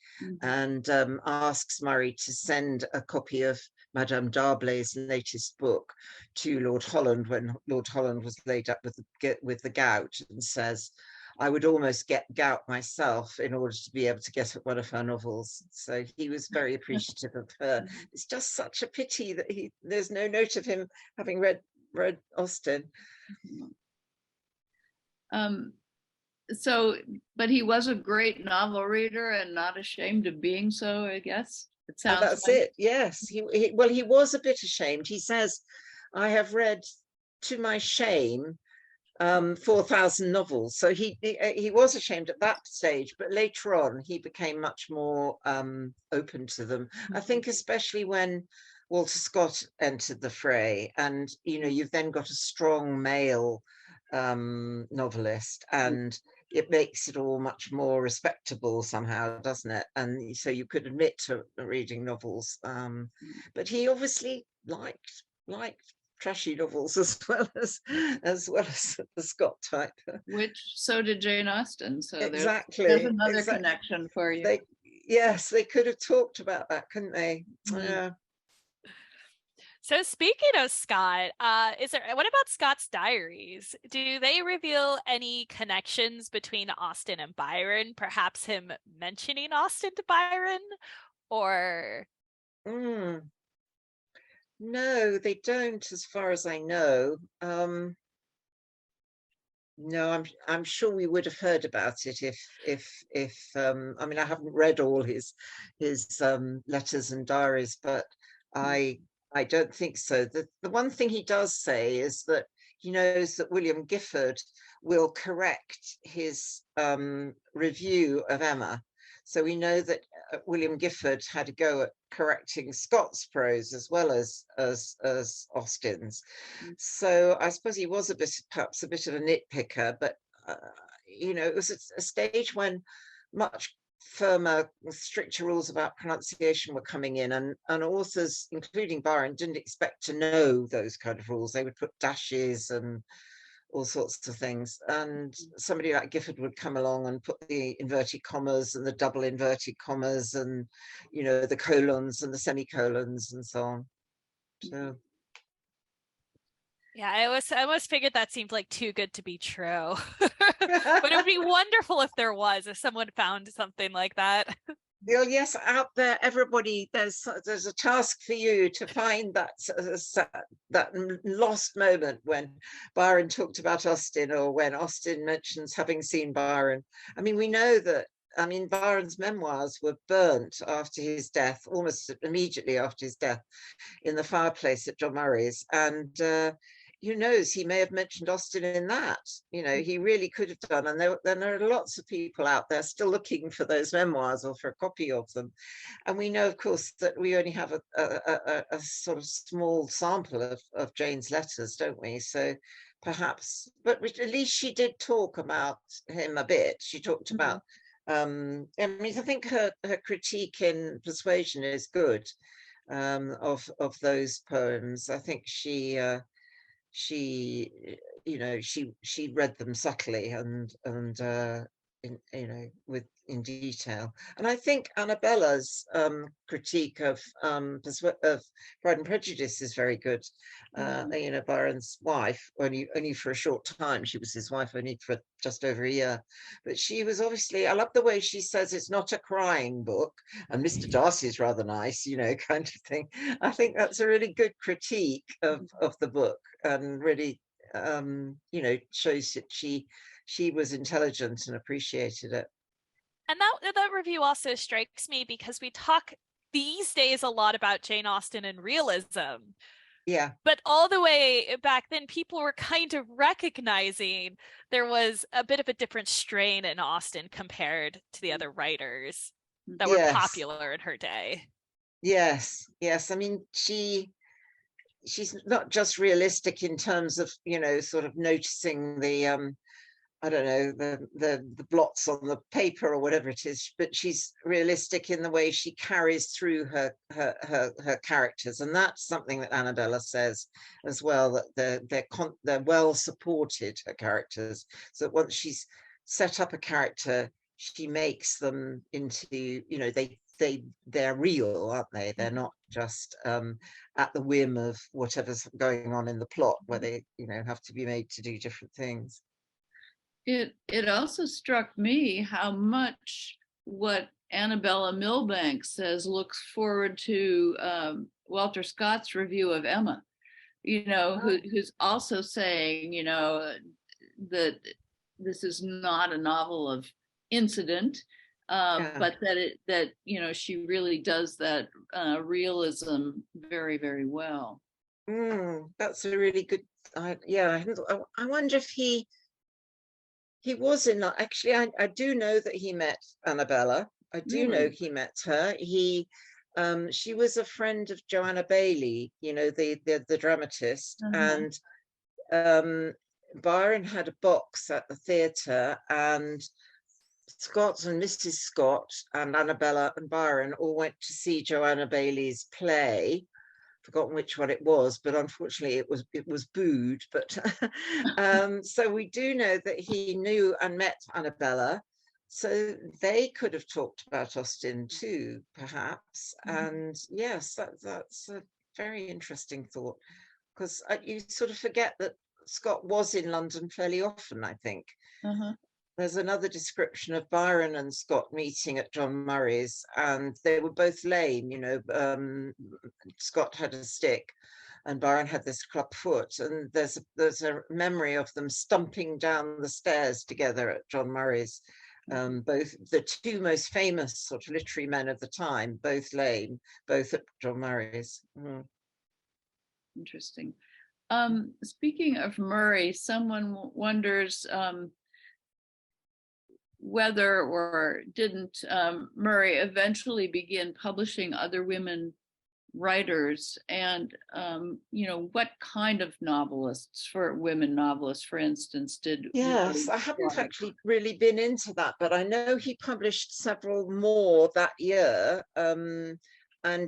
and asks Murray to send a copy of Madame D'Arblay's latest book to Lord Holland when Lord Holland was laid up with the gout, and says, I would almost get gout myself in order to be able to get at one of her novels. So he was very appreciative of her. It's just such a pity that there's no note of him having read Austen. So, but he was a great novel reader and not ashamed of being so, I guess. It sounds that's like. it. Yes. Well, he was a bit ashamed. He says, I have read to my shame 4,000 novels. So he was ashamed at that stage, but later on he became much more open to them. I think especially when Walter Scott entered the fray, and you've then got a strong male novelist, and it makes it all much more respectable somehow, doesn't it? And so you could admit to reading novels, but he obviously liked trashy novels as well as the Scott type. Which so did Jane Austen. So exactly, there's another connection for you. Yes, they could have talked about that, couldn't they? Yeah. So speaking of Scott, what about Scott's diaries? Do they reveal any connections between Austen and Byron? Perhaps him mentioning Austen to Byron, or? No, they don't, as far as I know. No, I'm sure we would have heard about it if I mean, I haven't read all his letters and diaries, but I don't think so. The one thing he does say is that he knows that William Gifford will correct his review of Emma. So we know that William Gifford had a go at correcting Scott's prose as well as Austen's. So I suppose he was perhaps a bit of a nitpicker, but it was a stage when much firmer, stricter rules about pronunciation were coming in, and authors, including Byron, didn't expect to know those kind of rules. They would put dashes and all sorts of things, and somebody like Gifford would come along and put the inverted commas and the double inverted commas and the colons and the semicolons and so on. So yeah, I almost figured that seemed like too good to be true. But it would be wonderful if there was, if someone found something like that. Well, yes, out there, everybody, there's a task for you to find that lost moment when Byron talked about Austen, or when Austen mentions having seen Byron. I mean, we know that, Byron's memoirs were burnt after his death, almost immediately after his death, in the fireplace at John Murray's. And who knows, he may have mentioned Austen in that. He really could have done. And there are lots of people out there still looking for those memoirs or for a copy of them. And we know, of course, that we only have a sort of small sample of Jane's letters, don't we? So perhaps, but at least she did talk about him a bit. She talked about, I think her critique in Persuasion is good, of those poems. I think she read them subtly and in detail. And I think Annabella's critique of Pride and Prejudice is very good. Byron's wife, only for a short time. She was his wife only for just over a year, but she was obviously, I love the way she says it's not a crying book, and Mr. Darcy is rather nice, kind of thing. I think that's a really good critique of the book, and really shows that she was intelligent and appreciated it. And that review also strikes me because we talk these days a lot about Jane Austen and realism. Yeah. But all the way back then, people were kind of recognizing there was a bit of a different strain in Austen compared to the other writers that were popular in her day. Yes. I mean, she's not just realistic in terms of, sort of noticing the I don't know, the blots on the paper or whatever it is, but she's realistic in the way she carries through her characters, and that's something that Annabella says as well, that they're well supported, her characters. So once she's set up a character, she makes them into, they're real, aren't they? They're not just at the whim of whatever's going on in the plot, where they, have to be made to do different things. It also struck me how much what Annabella Milbank says looks forward to Walter Scott's review of Emma, who's also saying, that this is not a novel of incident, but that she really does that realism very, very well. That's a really good. I wonder if he was in. Actually, I do know that he met Annabella. I do know he met her. She was a friend of Joanna Bailey, the dramatist, and Byron had a box at the theatre, and Scott and Mrs. Scott and Annabella and Byron all went to see Joanna Bailey's play. Forgotten which one it was, but unfortunately it was booed. But so we do know that he knew and met Annabella, so they could have talked about Austen too, perhaps. And yes, that's a very interesting thought, because you sort of forget that Scott was in London fairly often, I think. There's another description of Byron and Scott meeting at John Murray's, and they were both lame. Scott had a stick and Byron had this club foot, and there's a memory of them stumping down the stairs together at John Murray's. Both the two most famous sort of literary men of the time, both lame, both at John Murray's. Interesting. Speaking of Murray, someone wonders whether or didn't Murray eventually begin publishing other women writers, and what kind of women novelists, for instance, did Yes, I haven't actually really been into that, but I know he published several more that year, and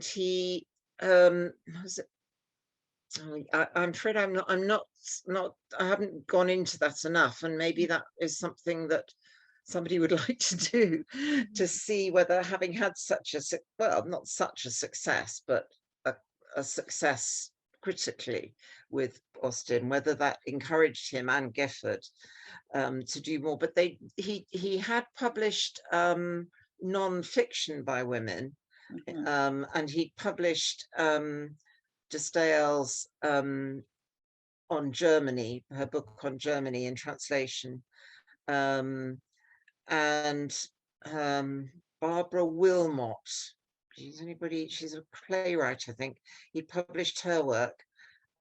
he was it, I'm afraid I'm not I haven't gone into that enough, and maybe that is something that somebody would like to do, to see whether, having had not such a success, but a success critically with Austen, whether that encouraged him and Gifford to do more. But he had published non-fiction by women, and he published de Stael's on Germany, her book on Germany in translation, and Barbara Wilmot. She's a playwright, I think. He published her work.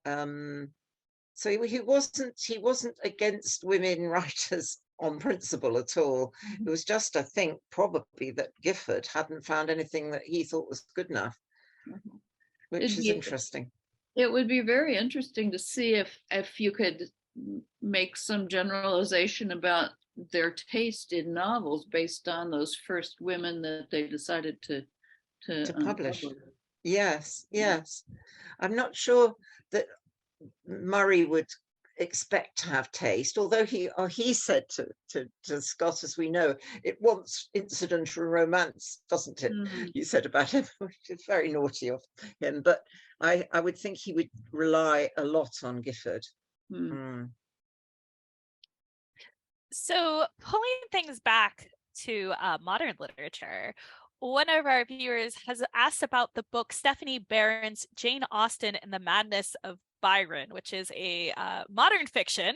So he wasn't against women writers on principle at all. It was just, I think, probably that Gifford hadn't found anything that he thought was good enough, which is interesting. It would be very interesting to see if you could make some generalization about their taste in novels based on those first women that they decided to publish. Yes. I'm not sure that Murray would expect to have taste, although he said to Scott, as we know, it wants incidental romance, doesn't it? You said about him, which is very naughty of him, but I would think he would rely a lot on Gifford. So pulling things back to modern literature, one of our viewers has asked about the book Stephanie Barron's Jane Austen and the Madness of Byron, which is a modern fiction,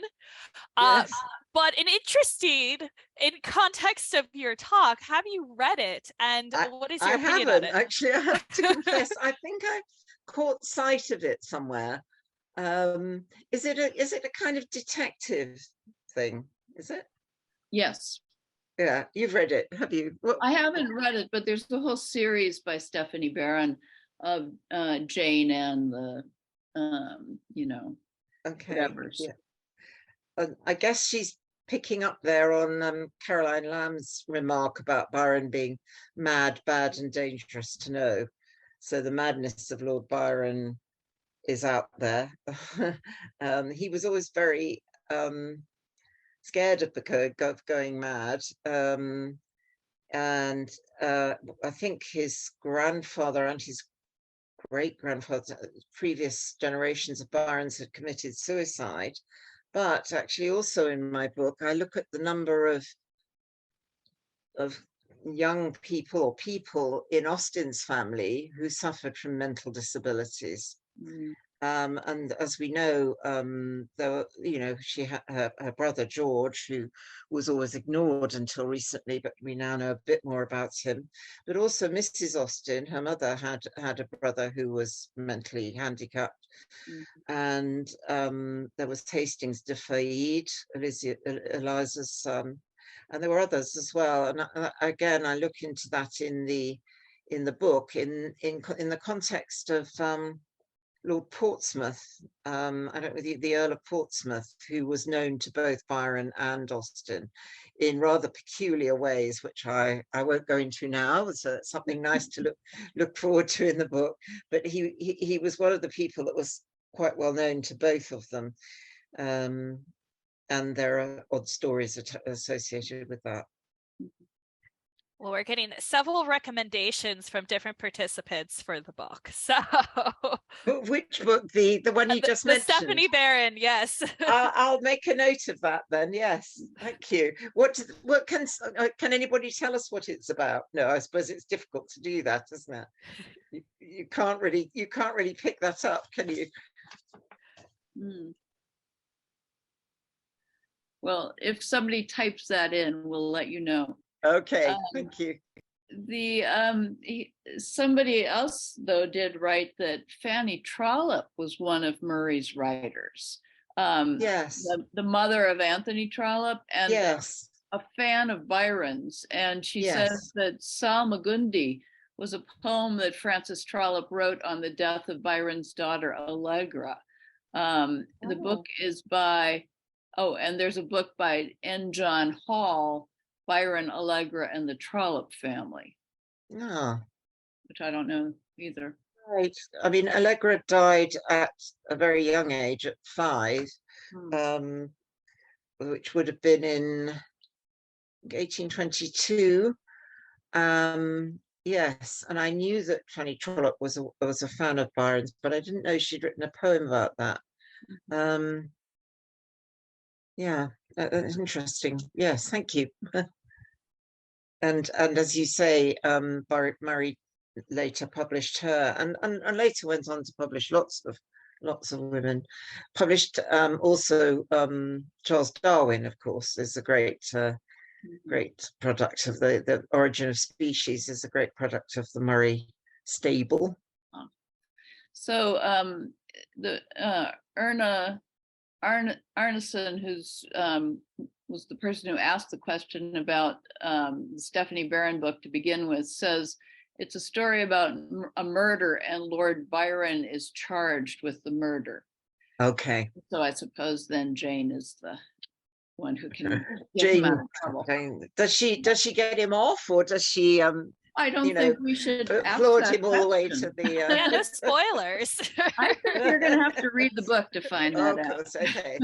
Yes. but an interesting, in context of your talk. Have you read it, and what is your opinion on it? Actually, I have to confess, I think I caught sight of it somewhere. Is it a kind of detective thing? Is it? Yes. Yeah, you've read it, have you? I haven't read it, but there's a whole series by Stephanie Barron of Jane and the, whatever. Yeah. I guess she's picking up there on Caroline Lamb's remark about Byron being mad, bad, and dangerous to know. So the madness of Lord Byron is out there. He was always very scared of going mad. and I think his grandfather and his great-grandfather, previous generations of Byrons had committed suicide. But actually also in my book, I look at the number of young people or people in Austen's family who suffered from mental disabilities. Mm. And as we know, there were, she had her brother George, who was always ignored until recently, but we now know a bit more about him. But also Mrs. Austen, her mother, had a brother who was mentally handicapped. Mm. And there was Hastings de Faid, Eliza's son, and there were others as well. And again, I look into that in the book in the context of Lord Portsmouth, I don't know, the Earl of Portsmouth, who was known to both Byron and Austen in rather peculiar ways, which I won't go into now. So it's something nice to look forward to in the book. But he was one of the people that was quite well known to both of them. And there are odd stories associated with that. Well, we're getting several recommendations from different participants for the book. So which book? The one you just mentioned? The Stephanie Byron, yes. I'll make a note of that then. Yes, thank you. What can anybody tell us what it's about? No, I suppose it's difficult to do that, isn't it? You can't really pick that up, can you? Mm. Well, if somebody types that in, we'll let you know. Okay, thank you. Somebody else though did write that Fanny Trollope was one of Murray's writers. Yes, the mother of Anthony Trollope, and yes, a fan of Byron's, and she yes. says that Salmagundi was a poem that Frances Trollope wrote on the death of Byron's daughter Allegra. The book is by and there's a book by N. John Hall, Byron, Allegra, and the Trollope family. No. Which I don't know either. Right. I mean, Allegra died at a very young age, at 5, which would have been in 1822. Yes, and I knew that Fanny Trollope was a fan of Byron's, but I didn't know she'd written a poem about that. Yeah, that's interesting. Yes, thank you. And as you say, Murray later published her, and later went on to publish lots of women. Published also Charles Darwin, of course, is a great product of the Origin of Species, is a great product of the Murray stable. So the Erna Arneson, who's was the person who asked the question about the Stephanie Byron book to begin with, says it's a story about a murder and Lord Byron is charged with the murder. Okay. So I suppose then Jane is the one who can get him out of trouble. Does she get him off, or does she I don't think we should applaud him all the way to the yeah, no spoilers. I think you're gonna have to read the book to find that out. Of course, okay.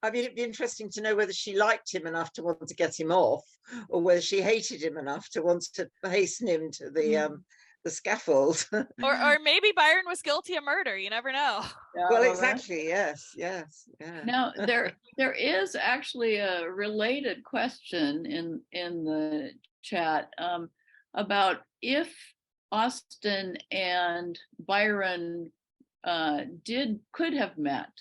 I mean, it'd be interesting to know whether she liked him enough to want to get him off, or whether she hated him enough to want to hasten him to the scaffold. or maybe Byron was guilty of murder. You never know. Yeah, well, exactly. Yes. Yeah. Now there is actually a related question in the chat about if Austen and Byron could have met.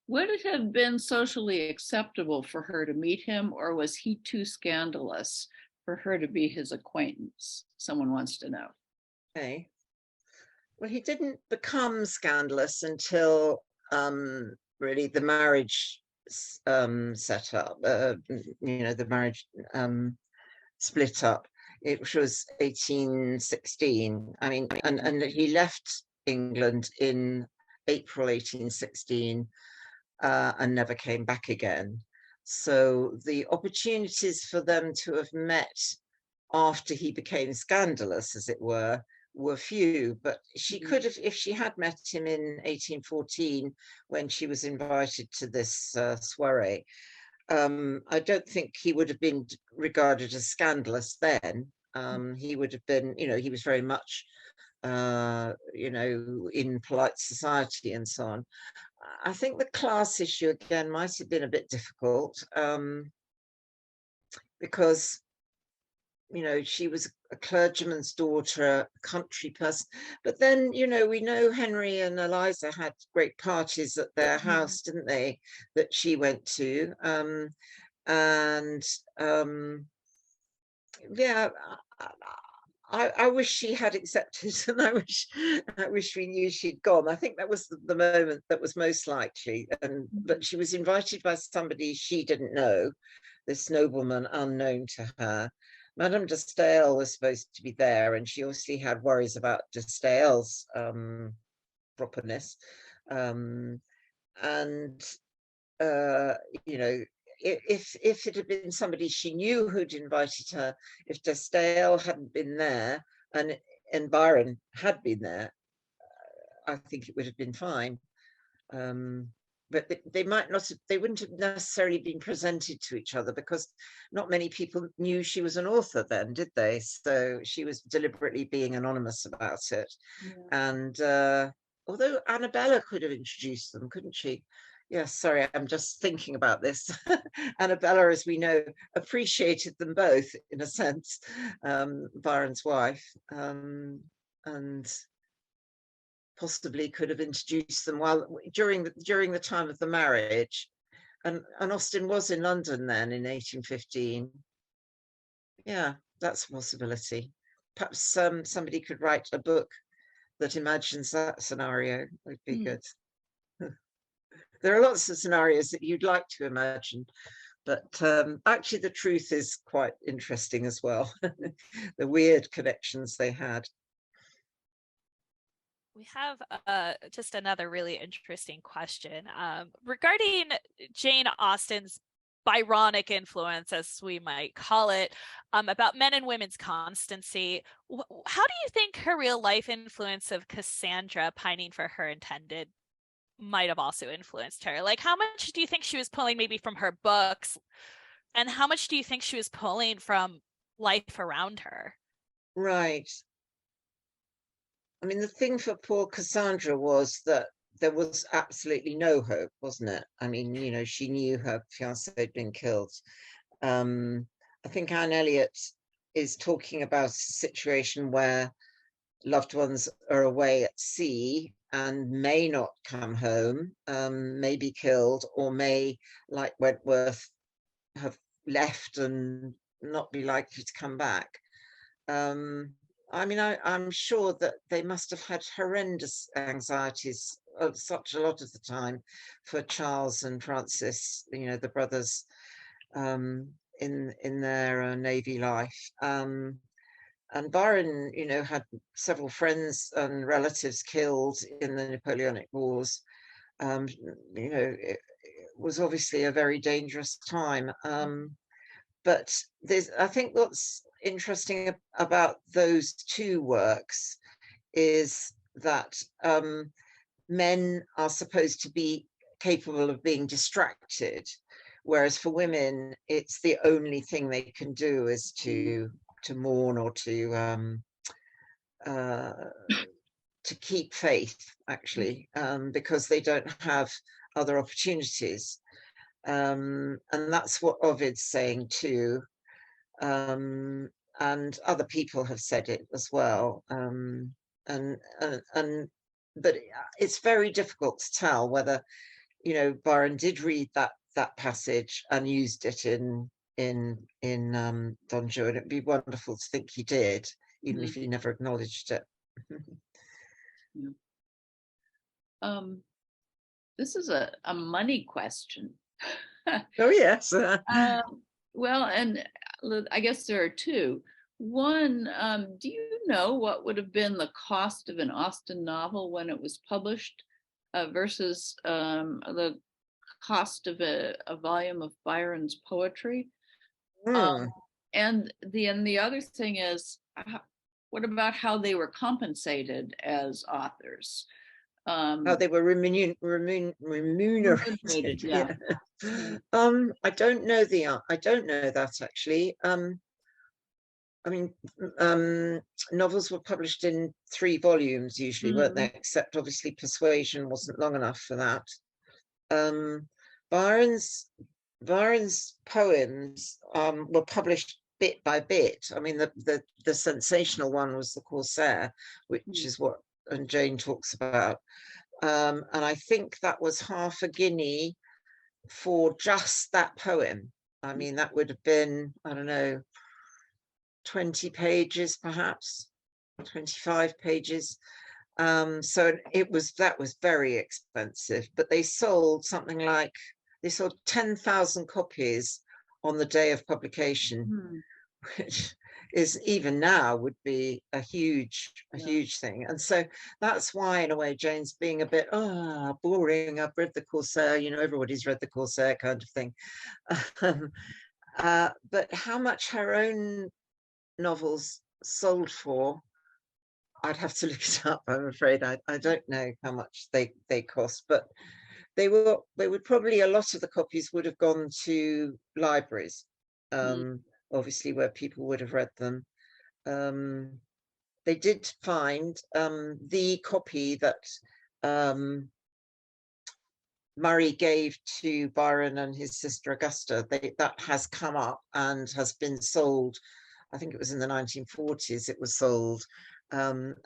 Would it have been socially acceptable for her to meet him, or was he too scandalous for her to be his acquaintance? Someone wants to know. Okay. Well, he didn't become scandalous until really the marriage set up. The marriage split up. It was 1816. I mean, and he left England in April 1816 and never came back again. So the opportunities for them to have met after he became scandalous, as it were few. But she could have, if she had met him in 1814 when she was invited to this soiree. I don't think he would have been regarded as scandalous then. He would have been, he was very much, in polite society and so on. I think the class issue again might have been a bit difficult, because she was a clergyman's daughter, a country person. But then, we know Henry and Eliza had great parties at their house, didn't they, that she went to. And yeah, I wish she had accepted, and I wish we knew she'd gone. I think that was the moment that was most likely. But she was invited by somebody she didn't know, this nobleman unknown to her. Madame de Stael was supposed to be there, and she obviously had worries about de Stael's properness. And if it had been somebody she knew who'd invited her, if de Stael hadn't been there and Byron had been there, I think it would have been fine. But they wouldn't have necessarily been presented to each other, because not many people knew she was an author then, did they? So she was deliberately being anonymous about it. Yeah. And although Annabella could have introduced them, couldn't she? Yes, sorry, I'm just thinking about this. Annabella, as we know, appreciated them both in a sense, Byron's wife, and possibly could have introduced them during the time of the marriage. And Austen was in London then in 1815. Yeah, that's a possibility. Perhaps somebody could write a book that imagines that scenario. Would be good. There are lots of scenarios that you'd like to imagine, but actually the truth is quite interesting as well. The weird connections they had. We have just another really interesting question regarding Jane Austen's Byronic influence, as we might call it, about men and women's constancy. How do you think her real life influence of Cassandra pining for her intended might have also influenced her? Like, how much do you think she was pulling maybe from her books, and how much do you think she was pulling from life around her? Right. I mean, the thing for poor Cassandra was that there was absolutely no hope, wasn't it? I mean, she knew her fiancé had been killed. I think Anne Elliot is talking about a situation where loved ones are away at sea and may not come home, may be killed, or may, like Wentworth, have left and not be likely to come back. I mean, I'm sure that they must have had horrendous anxieties such a lot of the time for Charles and Francis, the brothers, in their Navy life. And Byron, had several friends and relatives killed in the Napoleonic Wars. It was obviously a very dangerous time. But I think what's interesting about those two works is that men are supposed to be capable of being distracted, whereas for women, it's the only thing they can do is to mourn or to keep faith, actually, because they don't have other opportunities. And that's what Ovid's saying too. And other people have said it as well. But it's very difficult to tell whether, Byron did read that passage and used it in Don Juan. It'd be wonderful to think he did, even if he never acknowledged it. This is a money question. Oh, yes. Well, and I guess there are two. One, do you know what would have been the cost of an Austen novel when it was published versus the cost of a volume of Byron's poetry? And the other thing is, what about how they were compensated as authors? How they were remunerated. Yeah. I don't know that actually. I mean, novels were published in 3 volumes usually, weren't they? Except obviously Persuasion wasn't long enough for that. Byron's poems were published bit by bit. I mean, the sensational one was The Corsair, which is what Jane talks about. And I think that was half a guinea for just that poem. I mean, that would have been, I don't know, 20 pages, perhaps 25 pages. So that was very expensive, but they sold something like, they sold 10,000 copies on the day of publication, which is even now would be a huge thing. And so that's why, in a way, Jane's being a bit boring. I've read the Corsair, you know, everybody's read the Corsair kind of thing. But how much her own novels sold for, I'd have to look it up. I'm afraid I don't know how much they cost, but they would probably, a lot of the copies would have gone to libraries, obviously, where people would have read them. They did find the copy that Murray gave to Byron and his sister Augusta. That has come up and has been sold. I think it was in the 1940s it was sold, and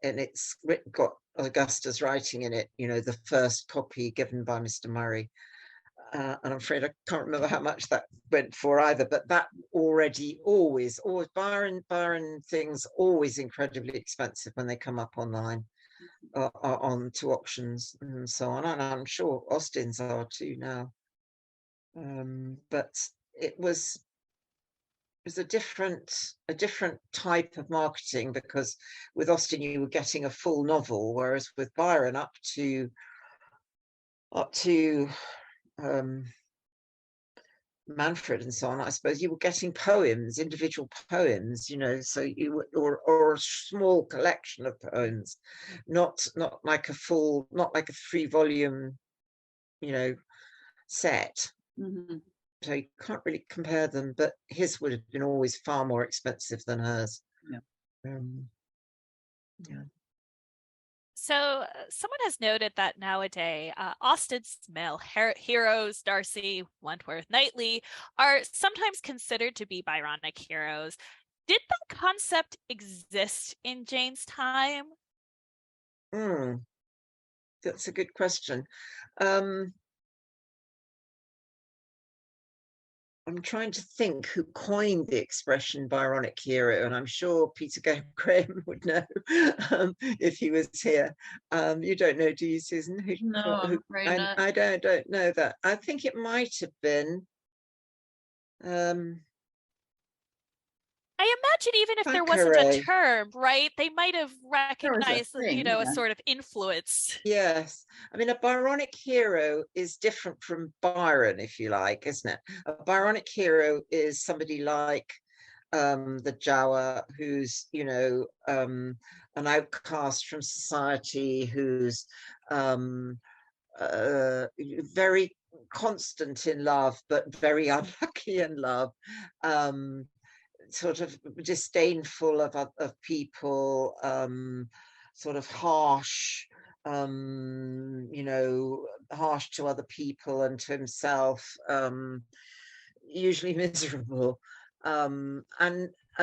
it's got Augusta's writing in it, you know, the first copy given by Mr. Murray. And I'm afraid I can't remember how much that went for either, but that already always Byron things always incredibly expensive when they come up online, on to auctions and so on, and I'm sure Austen's are too now. But it was a different type of marketing, because with Austen you were getting a full novel, whereas with Byron up to Manfred and so on, I suppose you were getting poems, individual poems, you know, so you or a small collection of poems, not like a 3-volume, you know, set. So you can't really compare them, but his would have been always far more expensive than hers. So someone has noted that nowadays, Austen's male heroes, Darcy, Wentworth, Knightley, are sometimes considered to be Byronic heroes. Did that concept exist in Jane's time? That's a good question. I'm trying to think who coined the expression Byronic hero, and I'm sure Peter Graham would know if he was here. You don't know, do you, Susan? No, I'm afraid not. I don't know that. I think it might have been. I imagine even if there wasn't a term, right, they might have recognized, you know, a sort of influence. Yes. I mean, a Byronic hero is different from Byron, if you like, isn't it? A Byronic hero is somebody like the Jawa, who's, you know, an outcast from society, who's very constant in love, but very unlucky in love. Sort of disdainful of people, sort of harsh, you know, harsh to other people and to himself, usually miserable. And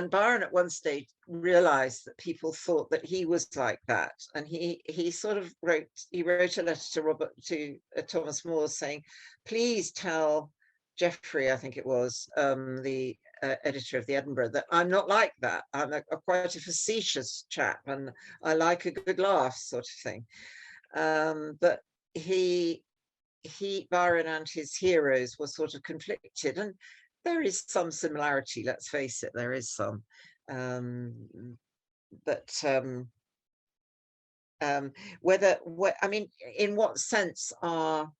Byron at one stage realized that people thought that he was like that, and he sort of wrote a letter to Thomas More saying, please tell Geoffrey, I think it was, the editor of the Edinburgh, that I'm not like that. I'm quite a facetious chap, and I like a good laugh, sort of thing. But Byron and his heroes were sort of conflicted, and there is some similarity, let's face it, there is some. But I mean, in what sense are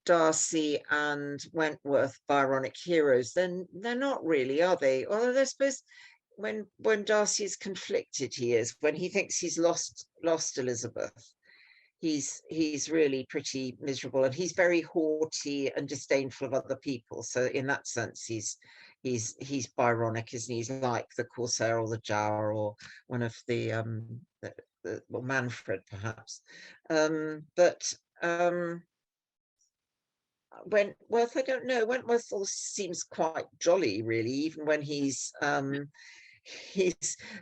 Darcy and Wentworth Byronic heroes? Then they're not really, are they? Although I suppose when Darcy is conflicted, he is. When he thinks he's lost Elizabeth, he's really pretty miserable, and he's very haughty and disdainful of other people. So in that sense, he's Byronic, isn't he? He's like the Corsair or the Giaour or one of well, Manfred perhaps. But Wentworth, I don't know. Wentworth also seems quite jolly, really, even when he's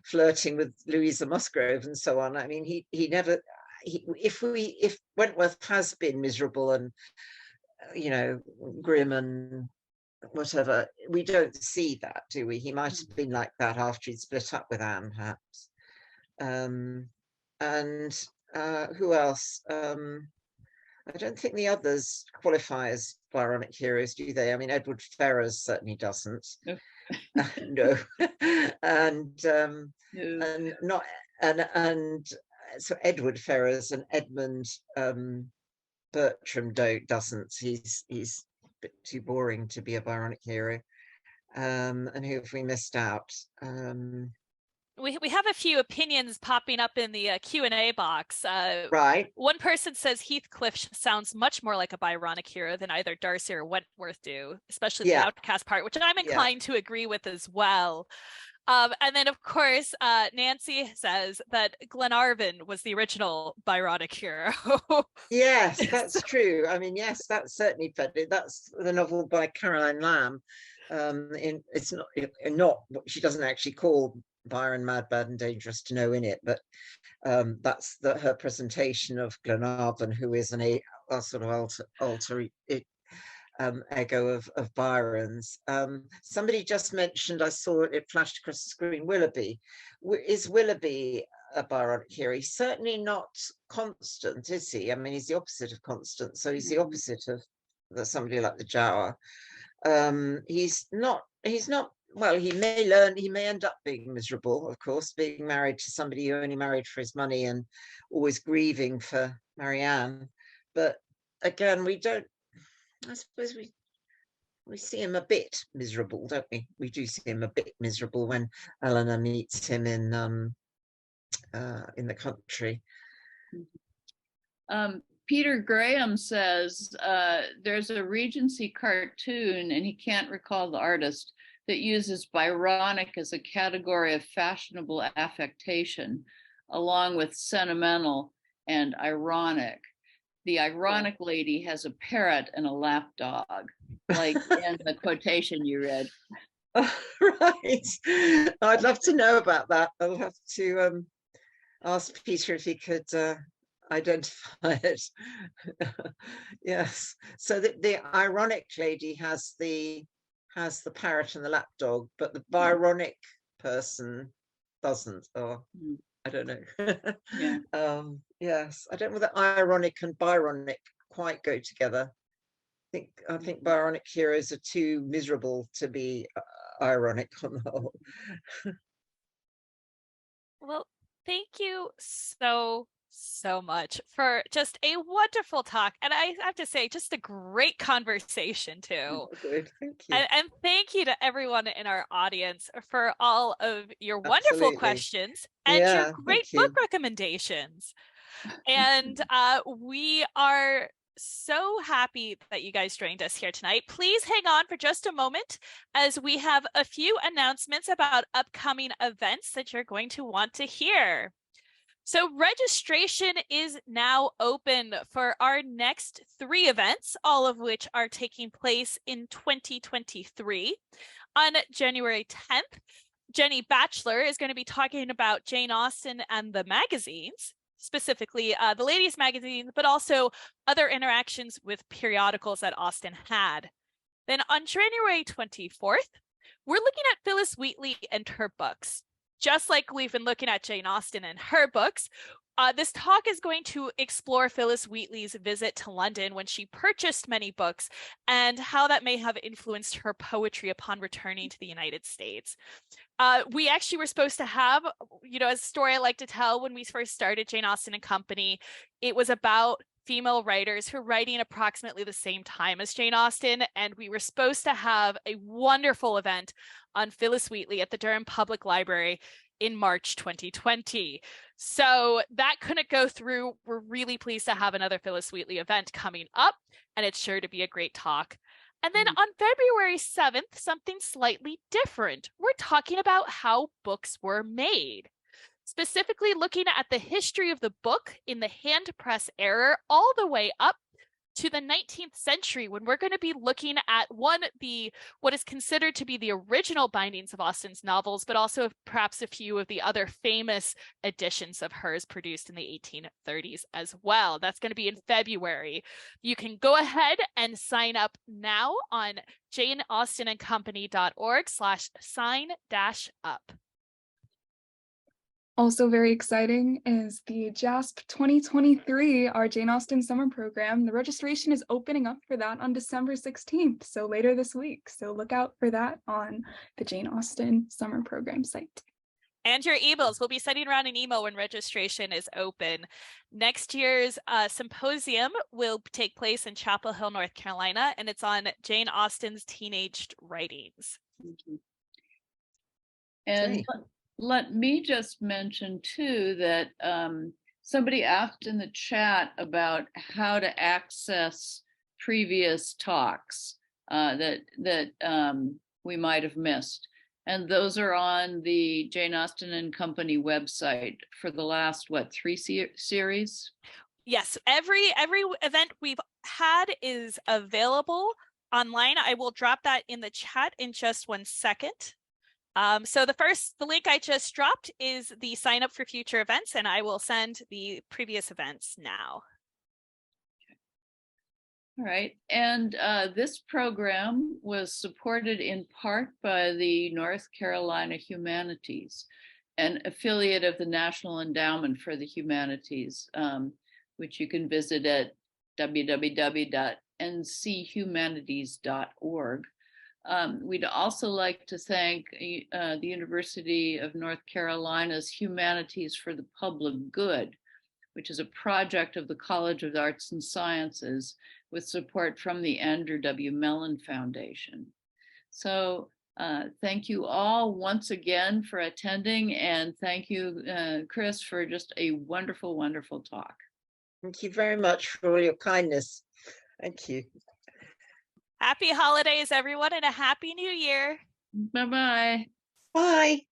flirting with Louisa Musgrove and so on. I mean, he never. If Wentworth has been miserable and grim and whatever, we don't see that, do we? He might have been like that after he'd split up with Anne, perhaps. And who else? I don't think the others qualify as Byronic heroes, do they? I mean, Edward Ferrars certainly doesn't. No. No. and No. so Edward Ferrars and Edmund Bertram doesn't. He's a bit too boring to be a Byronic hero. And who have we missed out? We have a few opinions popping up in the Q&A box. Right. One person says Heathcliff sounds much more like a Byronic hero than either Darcy or Wentworth do, especially the outcast part, which I'm inclined to agree with as well. And then, of course, Nancy says that Glenarvan was the original Byronic hero. Yes, that's true. I mean, yes, that's certainly that's the novel by Caroline Lamb. It's not she doesn't actually call Byron mad, bad, and dangerous to know in it, but that's her presentation of Glenarvan, who is a sort of alter ego of Byron's. Somebody just mentioned, I saw it flashed across the screen, Willoughby. Is Willoughby a Byronic hero? He's certainly not constant, is he? I mean, he's the opposite of constant, so he's the opposite of somebody like the Giaour. He's not well, he may end up being miserable, of course, being married to somebody who only married for his money and always grieving for Marianne. But again, I suppose we see him a bit miserable, don't we? We do see him a bit miserable when Eleanor meets him in the country. Peter Graham says there's a Regency cartoon, and he can't recall the artist, that uses Byronic as a category of fashionable affectation, along with sentimental and ironic. The ironic lady has a parrot and a lapdog, like in the quotation you read. Right. I'd love to know about that. I'll have to ask Peter if he could identify it. Yes. So the ironic lady has the parrot and the lapdog, but the Byronic person doesn't. Or I don't know. Yeah. Yes, I don't know whether ironic and Byronic quite go together. I think Byronic heroes are too miserable to be ironic on the whole. Well, thank you so much for just a wonderful talk, and I have to say, just a great conversation too. Good, thank you. And thank you to everyone in our audience for all of your wonderful questions and your great book recommendations. And we are so happy that you guys joined us here tonight. Please hang on for just a moment, as we have a few announcements about upcoming events that you're going to want to hear. So registration is now open for our next 3 events, all of which are taking place in 2023. On January 10th, Jenny Batchelor is going to be talking about Jane Austen and the magazines, specifically the ladies' magazine, but also other interactions with periodicals that Austen had. Then on January 24th, we're looking at Phillis Wheatley and her books. Just like we've been looking at Jane Austen and her books, this talk is going to explore Phillis Wheatley's visit to London when she purchased many books and how that may have influenced her poetry upon returning to the United States. We actually were supposed to have, a story I like to tell when we first started Jane Austen and Company. It was about female writers who are writing approximately the same time as Jane Austen, and we were supposed to have a wonderful event on Phillis Wheatley at the Durham Public Library in March 2020. So that couldn't go through. We're really pleased to have another Phillis Wheatley event coming up, and it's sure to be a great talk. And then on February 7th, something slightly different. We're talking about how books were made, specifically looking at the history of the book in the hand press era all the way up to the 19th century, when we're going to be looking at what is considered to be the original bindings of Austen's novels, but also perhaps a few of the other famous editions of hers produced in the 1830s as well. That's going to be in February. You can go ahead and sign up now on janeaustenandcompany.org/sign-up. Also very exciting is the JASP 2023, our Jane Austen summer program. The registration is opening up for that on December 16th, so later this week. So look out for that on the Jane Austen summer program site. And your emails. We'll be sending around an email when registration is open. Next year's symposium will take place in Chapel Hill, North Carolina, and it's on Jane Austen's teenage writings. And let me just mention too that somebody asked in the chat about how to access previous talks that we might have missed. And those are on the Jane Austen and Company website for the last, 3 series? Yes, every event we've had is available online. I will drop that in the chat in just 1 second. So the link I just dropped is the sign up for future events, and I will send the previous events now. All right, and this program was supported in part by the North Carolina Humanities, an affiliate of the National Endowment for the Humanities, which you can visit at www.nchumanities.org. We'd also like to thank the University of North Carolina's Humanities for the Public Good, which is a project of the College of Arts and Sciences with support from the Andrew W. Mellon Foundation. So thank you all once again for attending, and thank you, Chris, for just a wonderful, wonderful talk. Thank you very much for all your kindness. Thank you. Happy holidays, everyone, and a happy new year. Bye-bye. Bye.